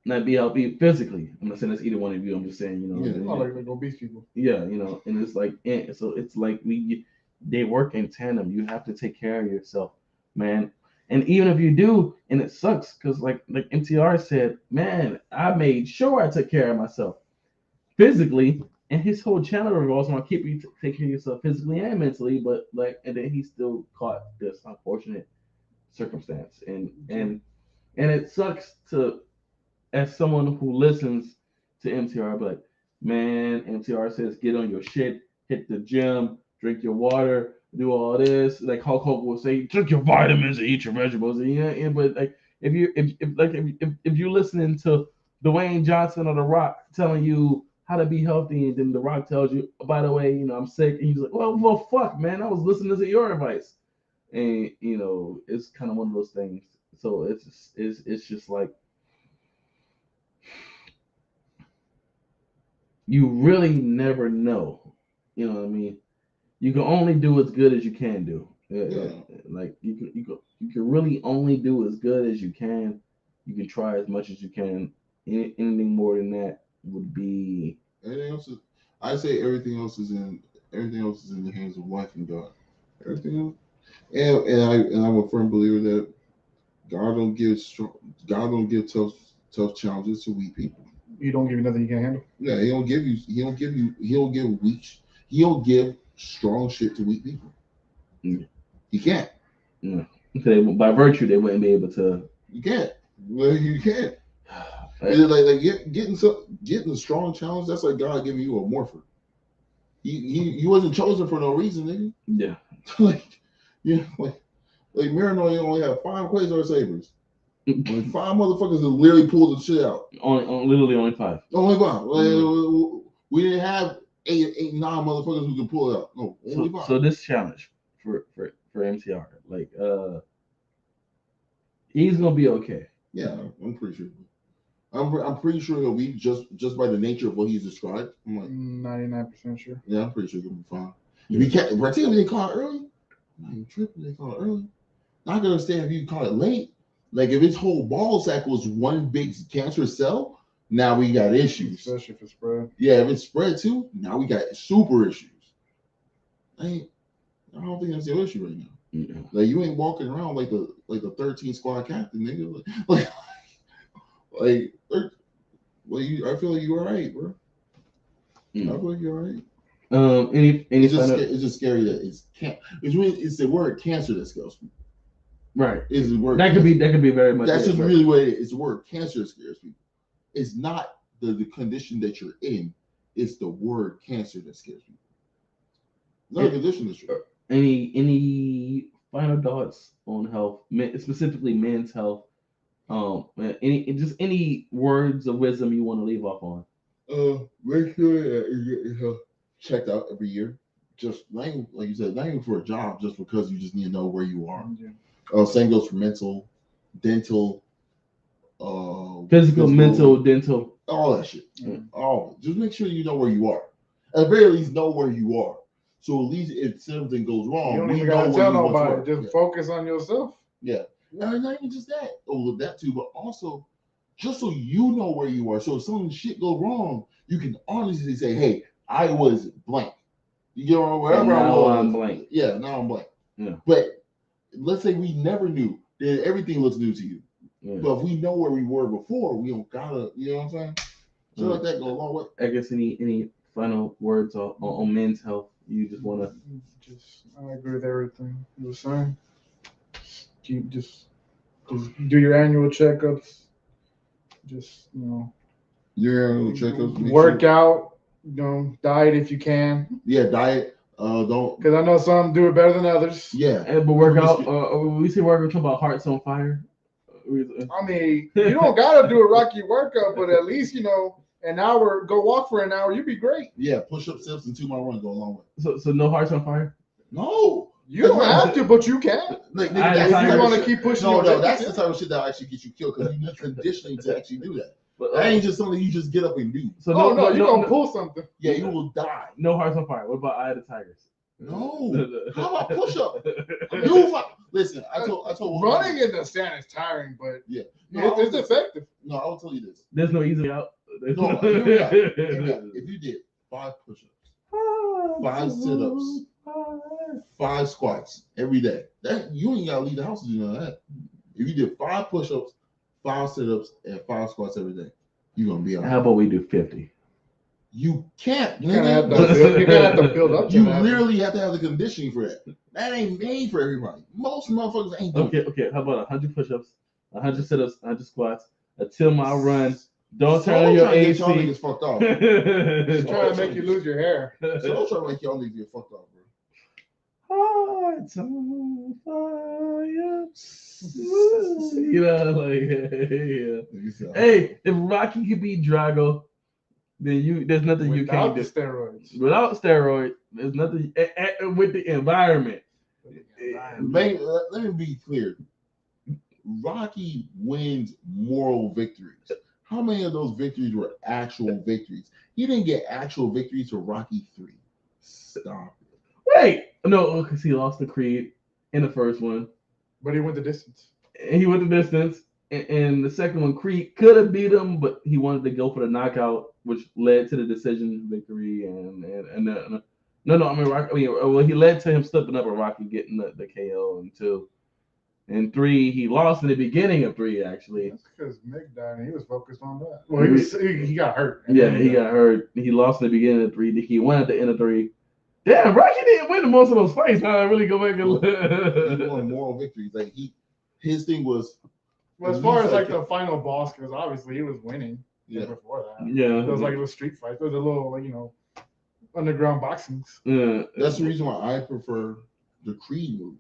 not be healthy physically. I'm not saying that's either one of you. I'm just saying I like obese people. yeah, and it's like so it's like they work in tandem. You have to take care of yourself, man. And even if you do, and it sucks because like MTR said, man, I made sure I took care of myself physically, and his whole channel revolves around keep you take care of yourself physically and mentally. But and then he still caught this unfortunate circumstance, and it sucks to as someone who listens to MTR, but man, MTR says get on your shit, hit the gym, drink your water, do all this. Like Hulk Hogan will say, drink your vitamins and eat your vegetables. But like if you listening to Dwayne Johnson or The Rock telling you how to be healthy, and then The Rock tells you, oh, by the way, I'm sick, and he's like, well, fuck, man, I was listening to your advice, and it's kind of one of those things. So it's just like, you really never know. You know what I mean? You can only do as good as you can do. Yeah. Like you can really only do as good as you can. You can try as much as you can. Anything more than that would be. Everything else is. I say everything else is in the hands of life and God. Everything else, and I'm a firm believer that God don't give tough challenges to weak people. You don't give you nothing you can't handle. Yeah, he don't give strong shit to weak people. Mm. He can't. Yeah. By virtue, they wouldn't be able to. You can't. Well, you can't. Like getting a strong challenge. That's like God giving you a morpher. He wasn't chosen for no reason, nigga. Yeah. Like Marinoy only had 5 Quasar Sabers. Like 5 motherfuckers that literally pulled the shit out. Literally only 5. Only 5. We didn't have 9 motherfuckers who could pull it out. No, only 5. So this challenge for MTR, like he's gonna be okay. Yeah, I'm pretty sure. I'm pretty sure he'll be just by the nature of what he's described. I'm like 99% sure. Yeah, I'm pretty sure he'll be fine. If he can't, particularly they call it early. I'm not even tripping. They call it early. Not gonna understand if you call it late. Like if his whole ball sack was one big cancerous cell, now we got issues. Especially if it's spread. Yeah, if it's spread too, now we got super issues. I don't think that's the issue right now. Yeah. Like you ain't walking around like the 13th squad captain, nigga. I feel like you're all right, bro. I feel like you're all right. It's just scary that it's the word cancer that scares people. Right. Is the word that could be very much. That's just really what it is. It's the word cancer that scares people. It's not the condition that you're in. It's the word cancer that scares people. It's not a condition that's true. Any final thoughts on health, specifically men's health? Any words of wisdom you want to leave off on? Make sure that you get yourself checked out every year. Just like you said, not even for a job, just because you just need to know where you are. Yeah. Same goes for mental, dental, physical, mental, dental, all that shit. All just make sure you know where you are. At the very least, know where you are. So at least if something goes wrong, you don't even gotta tell nobody. Just focus on yourself. Yeah. Not even just that. Oh, that too, but also just so you know where you are. So if some shit go wrong, you can honestly say, "Hey, I was blank." You get on wherever I was. I'm blank. Yeah, now I'm blank. Yeah. But let's say we never knew. Then everything looks new to you. Yeah. But if we know where we were before, we don't gotta. You know what I'm saying? Shit like that go a long way. I guess any final words on men's health? You just want to I agree with everything you were saying. Just do your annual checkups. Just Your annual checkups. work out. Diet if you can. Yeah, diet. Don't. Because I know some do it better than others. Yeah. but work out. We say work talking about Hearts on Fire. I mean, you don't gotta do a Rocky workout, but at least an hour. Go walk for an hour. You'd be great. Yeah, push-up, steps, and 2-mile run go a long way. So no Hearts on Fire. No. You don't have to, but you can. Like, If you want to keep pushing. No, that's the type of shit that actually gets you killed because you need conditioning to actually do that. But, That ain't just something you just get up and do. So no, you're gonna pull something. Yeah, you will die. No Hearts on Fire. What about Eye of the Tigers? No. How about push-up? Listen, I told Running in the sand is tiring, but yeah, it's effective. No, I will tell you this. There's no easy out. No, hear me out. If you did 5 push-ups, 5 sit-ups, 5 squats every day, that you ain't gotta leave the house to do none of that. If you did 5 push-ups, 5 sit-ups, and 5 squats every day, you're gonna be all right. How about we do 50? You can't. You're gonna have to build up. You literally have to have the conditioning for that. That ain't made for everybody. Most motherfuckers ain't doing it. Okay. How about 100 push-ups, 100 sit-ups, 100 squats, a 10-mile run? Don't turn on your AC. Y'all niggas fucked off. Just trying to make you lose your hair. So trying to make y'all niggas get fucked off, bro. Hearts on fire. Yeah. Hey, if Rocky could beat Drago, then there's nothing you can't do. Steroids. Without steroids, there's nothing with the environment. Let me be clear. Rocky wins moral victories. How many of those victories were actual victories? He didn't get actual victories for Rocky 3. Stop it. Wait, no, because he lost to Creed in the first one. But he went the distance. And he went the distance. And the second one, Creed could have beat him, but he wanted to go for the knockout, which led to the decision victory. He led to him stepping up and Rocky getting the KO in 2. In 3, he lost in the beginning of 3, actually. That's because Mick died and he was focused on that. Well, he got hurt. Yeah, he got hurt. He lost in the beginning of 3. He won at the end of 3. Damn, Rocky didn't win most of those fights. Now I really go back and look. He won moral victories. Like his thing was. Well, as far as like the final boss, because obviously he was winning. Yeah. Before that. Yeah. It was like a street fight. There was a little underground boxings. Yeah. That's the reason why I prefer the Creed movies.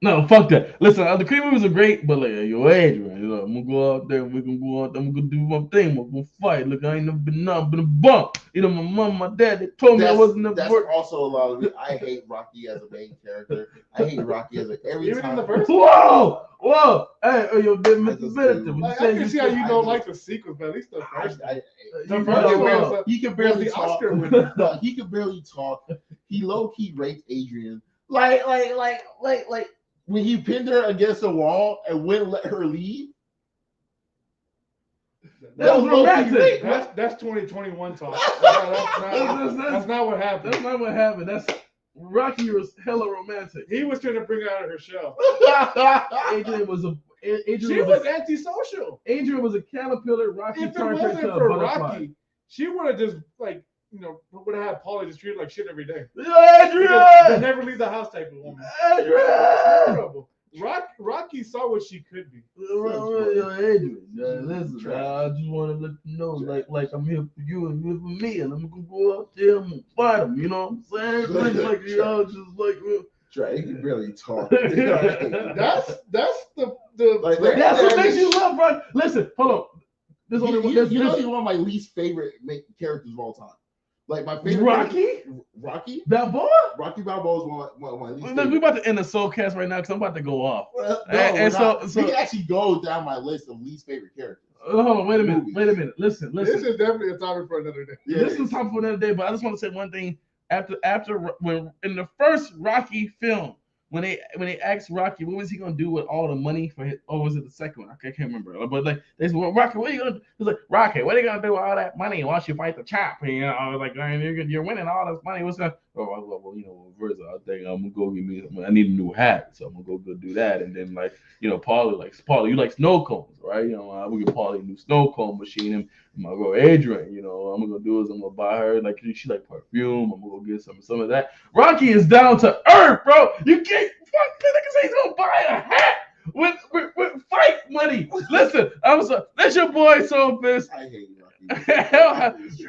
No, fuck that. Listen, the Creed movies are great, but like, yo, Adrian, I'm gonna go out there. We're gonna go out there. I'm gonna do my thing. I'm gonna fight. Look, I ain't never been nothing but a bump. My mom, my dad, they told me I wasn't never. That's also a lot of it. I hate Rocky as a main character. I hate Rocky as every Even time. in the first. Whoa! Hey, yo, Mr. Benedict. I can see how you don't like the sequels, but at least the first. He could barely talk. No, he could barely talk. He low key raped Adrian. Like. When he pinned her against the wall and wouldn't let her leave. That was romantic. That's 2021 talk. That's not what happened. That's not what happened. That's Rocky was hella romantic. He was trying to bring her out of her shell. Adrian was antisocial. Adrian was a caterpillar. Rocky if it turned her wasn't into a for butterfly. Rocky, she would have just would have had Paulie just treated like shit every day. Adrian! They never leave the house type of woman. Adrian! Rocky saw what she could be. Adrian, listen, I just want to let you know, like I'm here for you and you're for me, and I'm gonna go out there and fight him. You know what I'm saying? Like y'all just like. Try. He can barely talk. That's that's what makes you love, bro. Listen, hold on. There's only one. You know, he's one of my least favorite characters of all time. Like my favorite Rocky Balboa. Rocky Balboa is one of my least. Look, we about to end the SOULcast right now because I'm about to go off. So he actually goes down my list of least favorite characters. Hold on, wait a minute. Listen. This is definitely a topic for another day. Yeah, this is a topic for another day, but I just want to say one thing. After when in the first Rocky film, when they asked Rocky what was he gonna do with all the money for his, or was it the second one? I can't remember. But like they said, well, Rocky, what are you gonna do? He's like, Rocky, what are you gonna do with all that money once you fight the champ? And, I was like, you're winning all this money. What's that? Well, first I think I'm gonna go get me. I need a new hat, so I'm gonna go do that. And then Paulie, you like snow cones, right? We get Paulie a new snow cone machine. And My girl Adrian, you know, I'm gonna do is I'm gonna buy her like she like perfume. I'm gonna go get some of that. Rocky is down to earth, bro. You can't fuck this nigga say he's gonna buy a hat with fight money. Listen, that's your boy SOULcast. I hate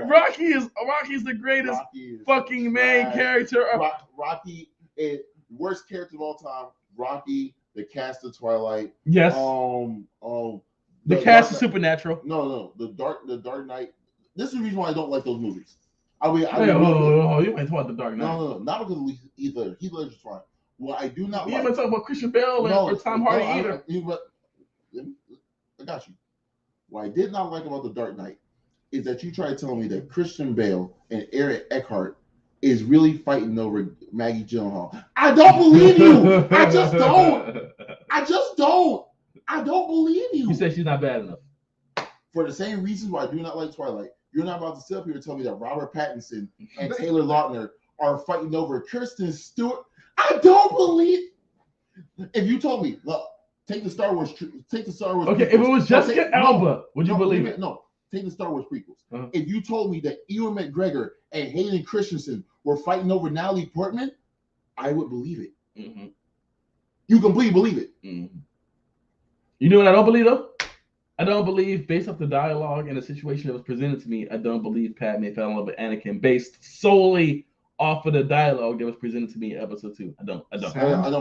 Rocky. Rocky's the greatest fucking main character. Rocky is worst character of all time. Rocky, the cast of Twilight. Yes. The cast of Supernatural. No, the Dark Knight. This is the reason why I don't like those movies. You ain't talking about the Dark Knight. No, not because of Heath Ledger. Heath Ledger's fine. What I do not you like. ain't talking about Christian Bale or Tom Hardy either. I got you. What I did not like about the Dark Knight is that you try to tell me that Christian Bale and Aaron Eckhart is really fighting over Maggie Gyllenhaal. I don't believe you. I just don't. I don't believe you. You said she's not bad enough. For the same reasons why I do not like Twilight, you're not about to sit up here and tell me that Robert Pattinson and Taylor Lautner are fighting over Kristen Stewart. I don't believe. If you told me, look, take the Star Wars. Okay, prequels. if it was Jessica Alba, would you believe it? No, take the Star Wars prequels. Uh-huh. If you told me that Ewan McGregor and Hayden Christensen were fighting over Natalie Portman, I would believe it. Mm-hmm. You completely believe it. Mm-hmm. You know what I don't believe though? I don't believe, based off the dialogue and the situation that was presented to me, I don't believe Padme fell in love with Anakin based solely off of the dialogue that was presented to me in episode 2. I don't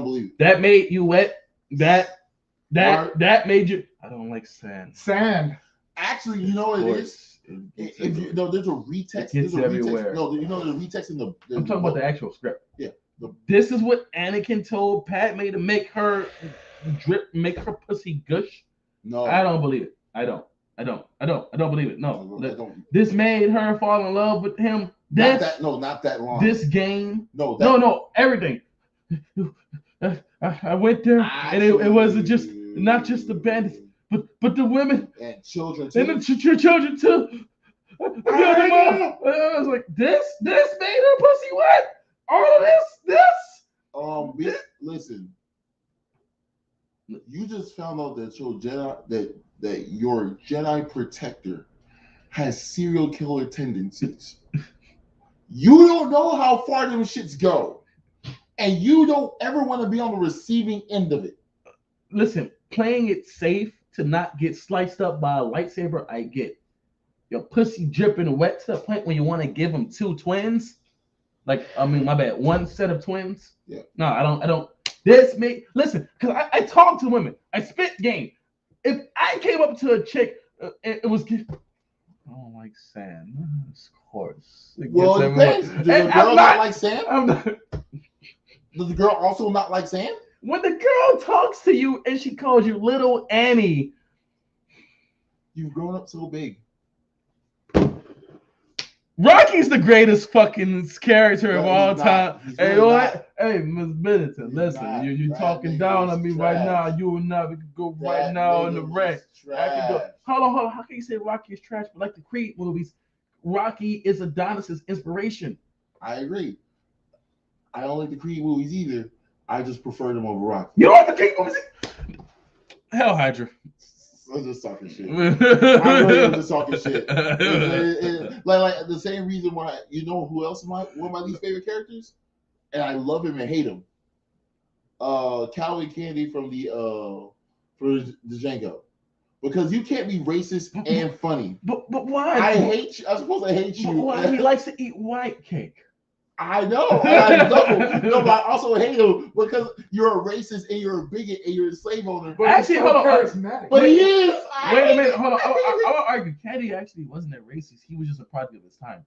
believe it. That made you wet. That made you. I don't like sand. Actually, you know what it is? There's a retext. It's everywhere. No, you know there's a retext in the. I'm talking about the actual script. Yeah. This is what Anakin told Padme to make her drip, make her pussy gush. No, I don't believe it. I don't believe it. No, I don't. This made her fall in love with him. Not that long. This game. No, everything. I went there, and it wasn't just not just the bandits, but the women and children too. And the children too. I was like, this made her pussy wet. All of this. Listen. You just found out that your Jedi protector has serial killer tendencies. You don't know how far them shits go, and you don't ever want to be on the receiving end of it. Listen, playing it safe to not get sliced up by a lightsaber, I get. Your pussy dripping wet to the point where you want to give them 2 twins. One set of twins. Yeah. No, I don't. Listen, because I talk to women. I spit game. If I came up to a chick, it was. I don't like sand. Of course. Well, it depends. Does the girl not like sand? Does the girl also not like sand? When the girl talks to you and she calls you Little Annie, you've grown up so big. Rocky's the greatest fucking character of all time. Hey, Miss Middleton, listen, you're talking down on me right now. You will not go right now in the ring. Hold on. How can you say Rocky is trash? But like the Creed movies, Rocky is Adonis's inspiration. I agree. I don't like the Creed movies either. I just prefer them over Rocky. You don't like the Creed movies? Hell Hydra. I'm just talking shit. I'm really just talking shit. Like the same reason why, you know who else is one of my least favorite characters? And I love him and hate him. Cowboy Candy from the Django. Because you can't be racist and funny. But why? I hate you. I'm supposed to hate you. But why? He likes to eat white cake. I know. But I also hate him because you're a racist and you're a bigot and you're a slave owner. But actually, hold on. But he is. Wait a minute. Hold on. I would argue Caddy actually wasn't a racist. He was just a product of his time.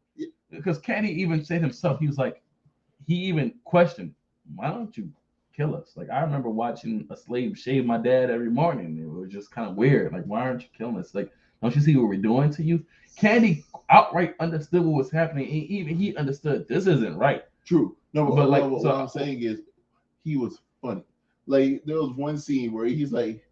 Because Caddy even said himself, he was like, he even questioned, why don't you kill us? Like, I remember watching a slave shave my dad every morning. It was just kind of weird. Like, why aren't you killing us? Like, don't you see what we're doing to you? Candy outright understood what was happening, and even he understood this isn't right. True. No, but what I'm saying is, he was funny. Like there was one scene where he's like,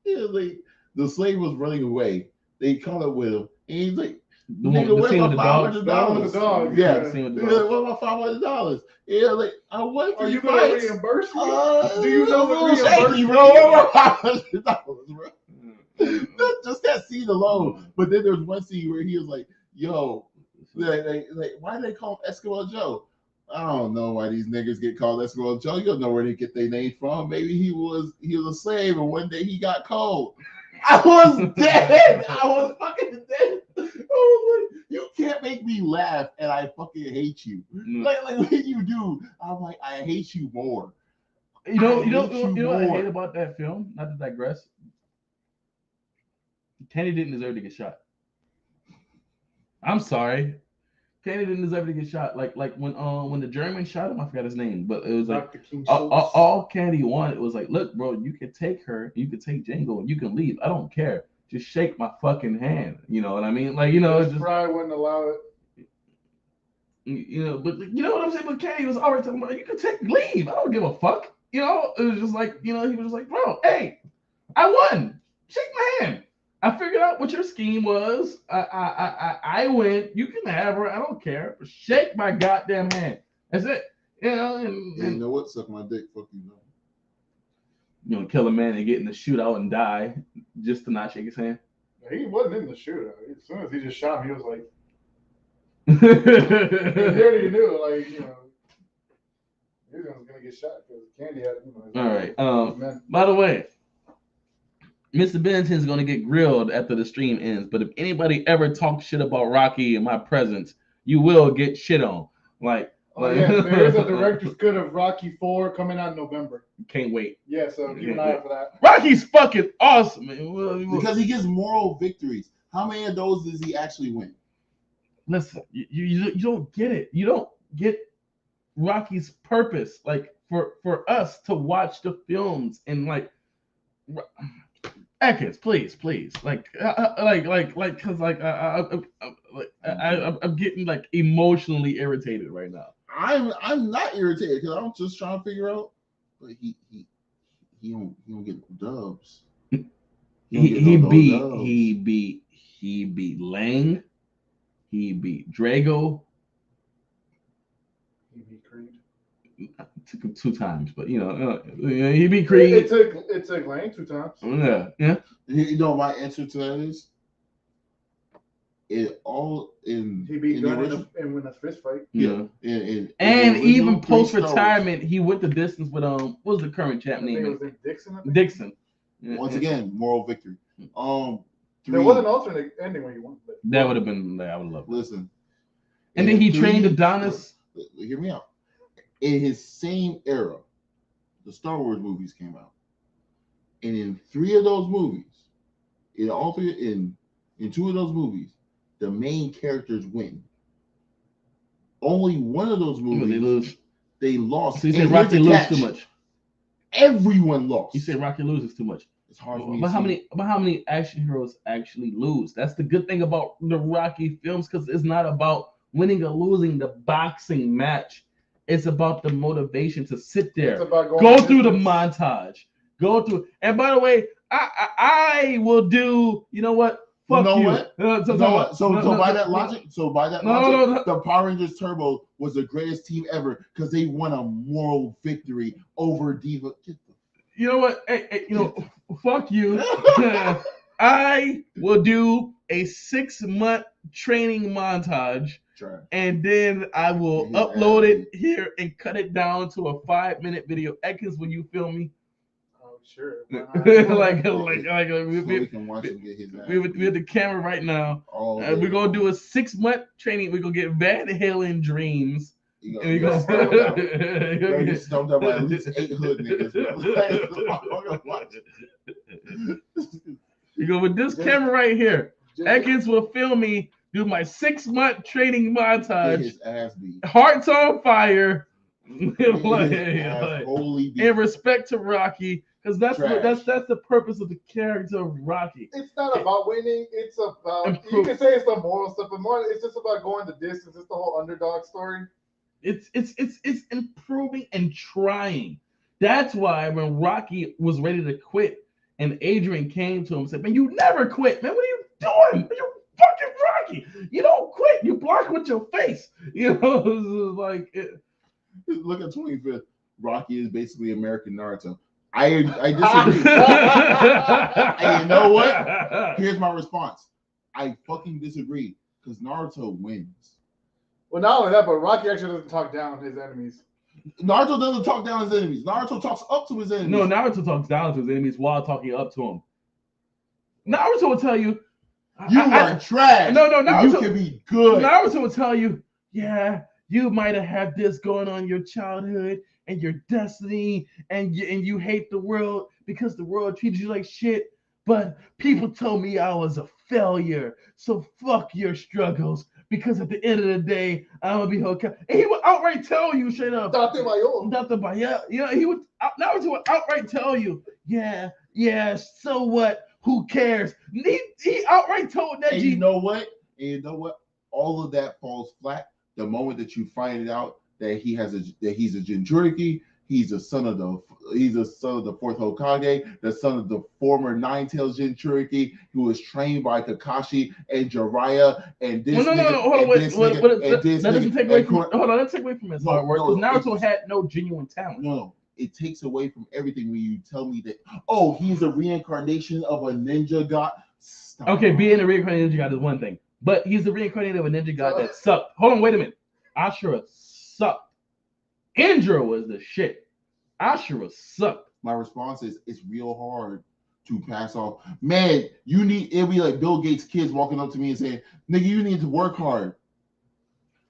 the slave was running away. They caught up with him, and he's like, "Nigga, where's my $500?" Yeah, where's my $500? Yeah, like I want. Are you gonna reimburse me? Do you know what reimburse me, bro? $500, bro. Just that scene alone. But then there's one scene where he was like, "Yo, like why do they call him Eskimo Joe?" I don't know why these niggas get called Eskimo Joe. You don't know where they get their name from. Maybe he was a slave, and one day he got cold. I was dead. I was fucking dead. I was like, you can't make me laugh, and I fucking hate you. Like when you do, I'm like, I hate you more. You know what I hate about that film? Not to digress. Kenny didn't deserve to get shot. I'm sorry. Kenny didn't deserve to get shot. Like when the German shot him, I forgot his name, but it was like all Kenny wanted was like, look, bro, you can take her, you can take Django, and you can leave. I don't care. Just shake my fucking hand. You know what I mean? Like, just Fry wouldn't allow it. But you know what I'm saying? But Kenny was already talking about, you can leave. I don't give a fuck. It was just like, he was just like, bro, hey, I won. Shake my hand. I figured out what your scheme was. I win. You can have her. I don't care. Shake my goddamn hand. That's it. And you know what? Suck my dick. Fuck you. Kill a man and get in the shootout and die just to not shake his hand. He wasn't in the shootout. As soon as he just shot him, he was like, he already knew, like, he was gonna get shot because Candy had, All right. By the way, Mr. Bennington's gonna get grilled after the stream ends. But if anybody ever talks shit about Rocky in my presence, you will get shit on. There is a director's cut of Rocky 4 coming out in November. Can't wait. Yeah, so keep an eye out for that. Rocky's fucking awesome, man. Because he gets moral victories. How many of those does he actually win? Listen, you don't get it. You don't get Rocky's purpose. Like for us to watch the films and like. Atkins, please, because I'm getting like emotionally irritated right now. I'm not irritated because I'm just trying to figure out, but he don't get no dubs. He beat Lang, he beat Drago. He beat Creed. Took him 2 times, but he beat Creed. It took Lang 2 times. Yeah. You know my answer to that is it all in. He beat Gunn and win a fist fight. Yeah. And even post retirement, he went the distance with what was the current champ name? It was Dixon. Dixon. Once again, moral victory. There was an alternate ending where you won. That would have been. I would love. Listen. And then he trained Adonis. Hear me out. In his same era, the Star Wars movies came out, and in 3 of those movies, in 2 of those movies, the main characters win. Only one of those movies they lost. So you said Rocky loses too much. Everyone lost. You said Rocky loses too much. It's hard for me. But how many action heroes actually lose? That's the good thing about the Rocky films, because it's not about winning or losing the boxing match. It's about the motivation to sit there, go through the montage, And by the way, I will do. You know what? Fuck you. What? So by that logic, the Power Rangers Turbo was the greatest team ever because they won a moral victory over Diva. You know what? Hey, fuck you. I will do a 6-month training montage. And then I will upload it here and cut it down to a 5-minute video. Ekins, will you film me? Oh, sure. we can watch him get his ass. We have the camera right now. We're gonna do a 6-month training. We're gonna get Van Halen dreams. You're gonna get stumped up by at least 8 hood niggas. You go with this camera right here. Ekins will film me. Do my 6-month training montage. His ass beat. Hearts on fire. In respect to Rocky, because that's the purpose of the character of Rocky. It's not about winning. It's about you can say it's the moral stuff, but more it's just about going the distance. It's the whole underdog story. It's improving and trying. That's why when Rocky was ready to quit, and Adrian came to him and said, "Man, you never quit, man. What are you doing? You fucking Rocky. You don't quit. You block with your face." Look at 25th. Rocky is basically American Naruto. I disagree. And you know what? Here's my response. I fucking disagree because Naruto wins. Well, not only that, but Rocky actually doesn't talk down his enemies. Naruto doesn't talk down his enemies. Naruto talks up to his enemies. No, Naruto talks down to his enemies while talking up to him. Naruto will tell you, you are trash. No, Naruto. You can be good. Naruto will tell you, yeah, you might have had this going on in your childhood and your destiny, and you hate the world because the world treated you like shit. But people told me I was a failure. So fuck your struggles. Because at the end of the day, I'm gonna be Hokage. And he would outright tell you straight up. Date Mayo. He would Naruto would outright tell you, yeah, so what? Who cares? He outright told Neji. And you know what? All of that falls flat the moment that you find out that he's a Jinchuriki. He's a son of the fourth Hokage, the son of the former Nine-Tails Jinchuriki, who was trained by Kakashi and Jiraiya and this. No. Hold on, wait. Let's take away from his hard work. Because Naruto had no genuine talent. No, it takes away from everything when you tell me that. Oh, he's a reincarnation of a ninja god. Stop. Okay, being a reincarnated ninja god is one thing, but he's the reincarnated of a ninja god that sucked. Hold on, wait a minute. Ashura sucked. Indra was the shit. Ashura sucked. My response is it's real hard to pass off. Man, it'd be like Bill Gates' kids walking up to me and saying, nigga, you need to work hard.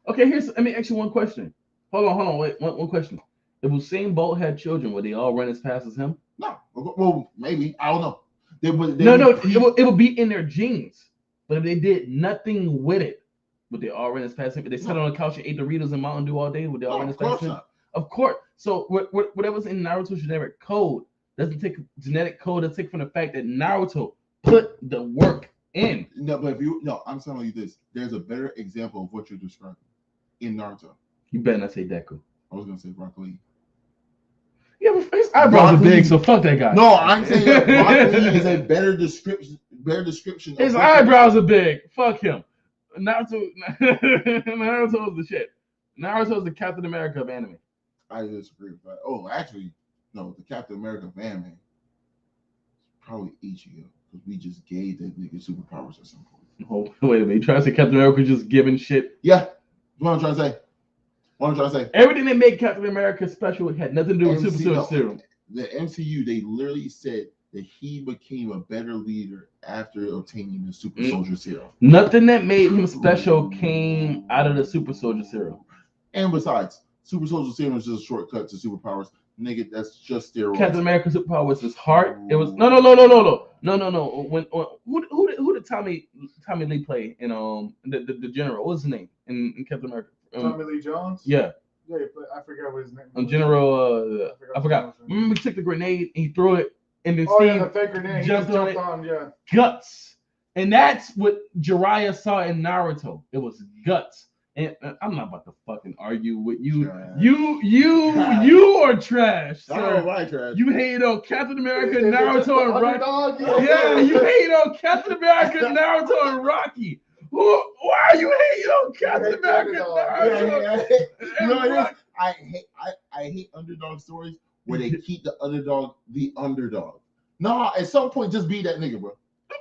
Okay, let me ask you one question. Hold on, wait, one question. If Usain Bolt had children, would they all run as fast as him? No. Well, maybe. I don't know. It would be in their genes. But if they did nothing with it, would they all run as fast as him? If they sat on the couch and ate Doritos and Mountain Dew all day, would they all run as fast as him? Of course. So whatever's in Naruto's genetic code doesn't take genetic code. Doesn't take from the fact that Naruto put the work in. No, but I'm telling you this. There's a better example of what you're describing in Naruto. You better not say Deku. I was gonna say Rock Lee. Yeah, but his eyebrows are big, so fuck that guy. No, I'm saying that Rock Lee is a better description. His eyebrows are big. Fuck him. Naruto is the shit. Naruto is the Captain America of anime. I disagree with that. Oh, actually, no, the Captain America of anime is probably Ichigo, because we just gave that nigga superpowers at some point. Oh, wait a minute. You trying to say Captain America just giving shit? Yeah. What I'm trying to say. Everything that made Captain America special had nothing to do with Super Soldier Serum. The MCU, they literally said that he became a better leader after obtaining the Super Soldier Serum. Nothing that made him special came out of the Super Soldier Serum. And besides, Super Soldier Serum is just a shortcut to superpowers. Nigga, that's just steroids. Captain America's superpower was his heart. It was no. When who did Tommy Lee play in the general? What's his name in Captain America? Tommy Lee Jones. Yeah. Yeah, I forgot what his name was. General. I forgot. Remember, he took the grenade and he threw it, and then Steve the fake grenade. jumped on it. Yeah. Guts, and that's what Jiraiya saw in Naruto. It was guts. And I'm not about to fucking argue with you. Trash. You are trash. Sorry, why trash? You hate on Captain America, Naruto, and Rocky. Yeah, you hate on Captain America, Naruto, and Rocky. Why are you hating on Captain America, Naruto? I hate underdog stories where they keep the underdog the underdog. No, at some point, just be that nigga, bro.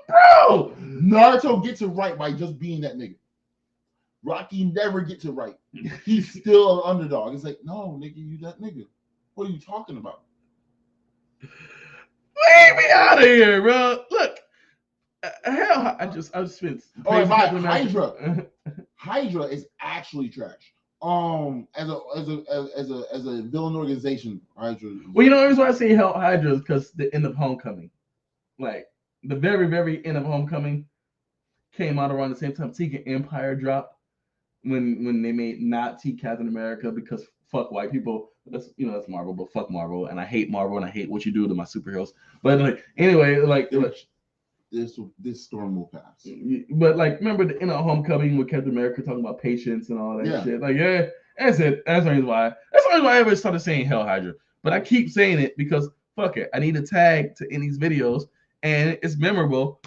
Bro, Naruto gets it right by just being that nigga. Rocky never gets it right. He's still an underdog. It's like, no, nigga, you that nigga. What are you talking about? Leave me out of here, bro. Look, hell, I just spent. Oh, Hydra. Hydra is actually trash. As a villain organization, Hydra. Well, you know the reason why I say Hydra is because the end of Homecoming, like the very, very end of Homecoming, came out around the same time Tegan Empire dropped. When they made Nazi Captain America, because fuck white people. That's Marvel, but fuck Marvel, and I hate Marvel, and I hate what you do to my superheroes. But this storm will pass. But remember the end of Homecoming with Captain America talking about patience and all that shit. That's it. That's the reason why. That's the reason why everybody started saying Hell Hydra. But I keep saying it because fuck it. I need a tag to end these videos, and it's memorable.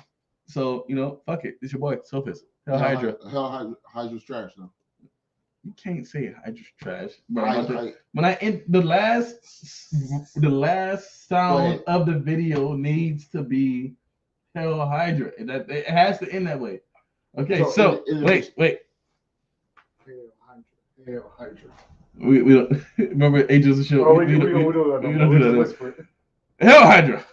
So fuck it. It's your boy SOULcast. Hell Hydra. Hydra's trash though. You can't say Hydra's trash. When I end the last sound of the video needs to be Hell Hydra. It has to end that way. Okay, so wait. Hell Hydra. We don't remember Agents of Shield. We don't do that. Hell Hydra.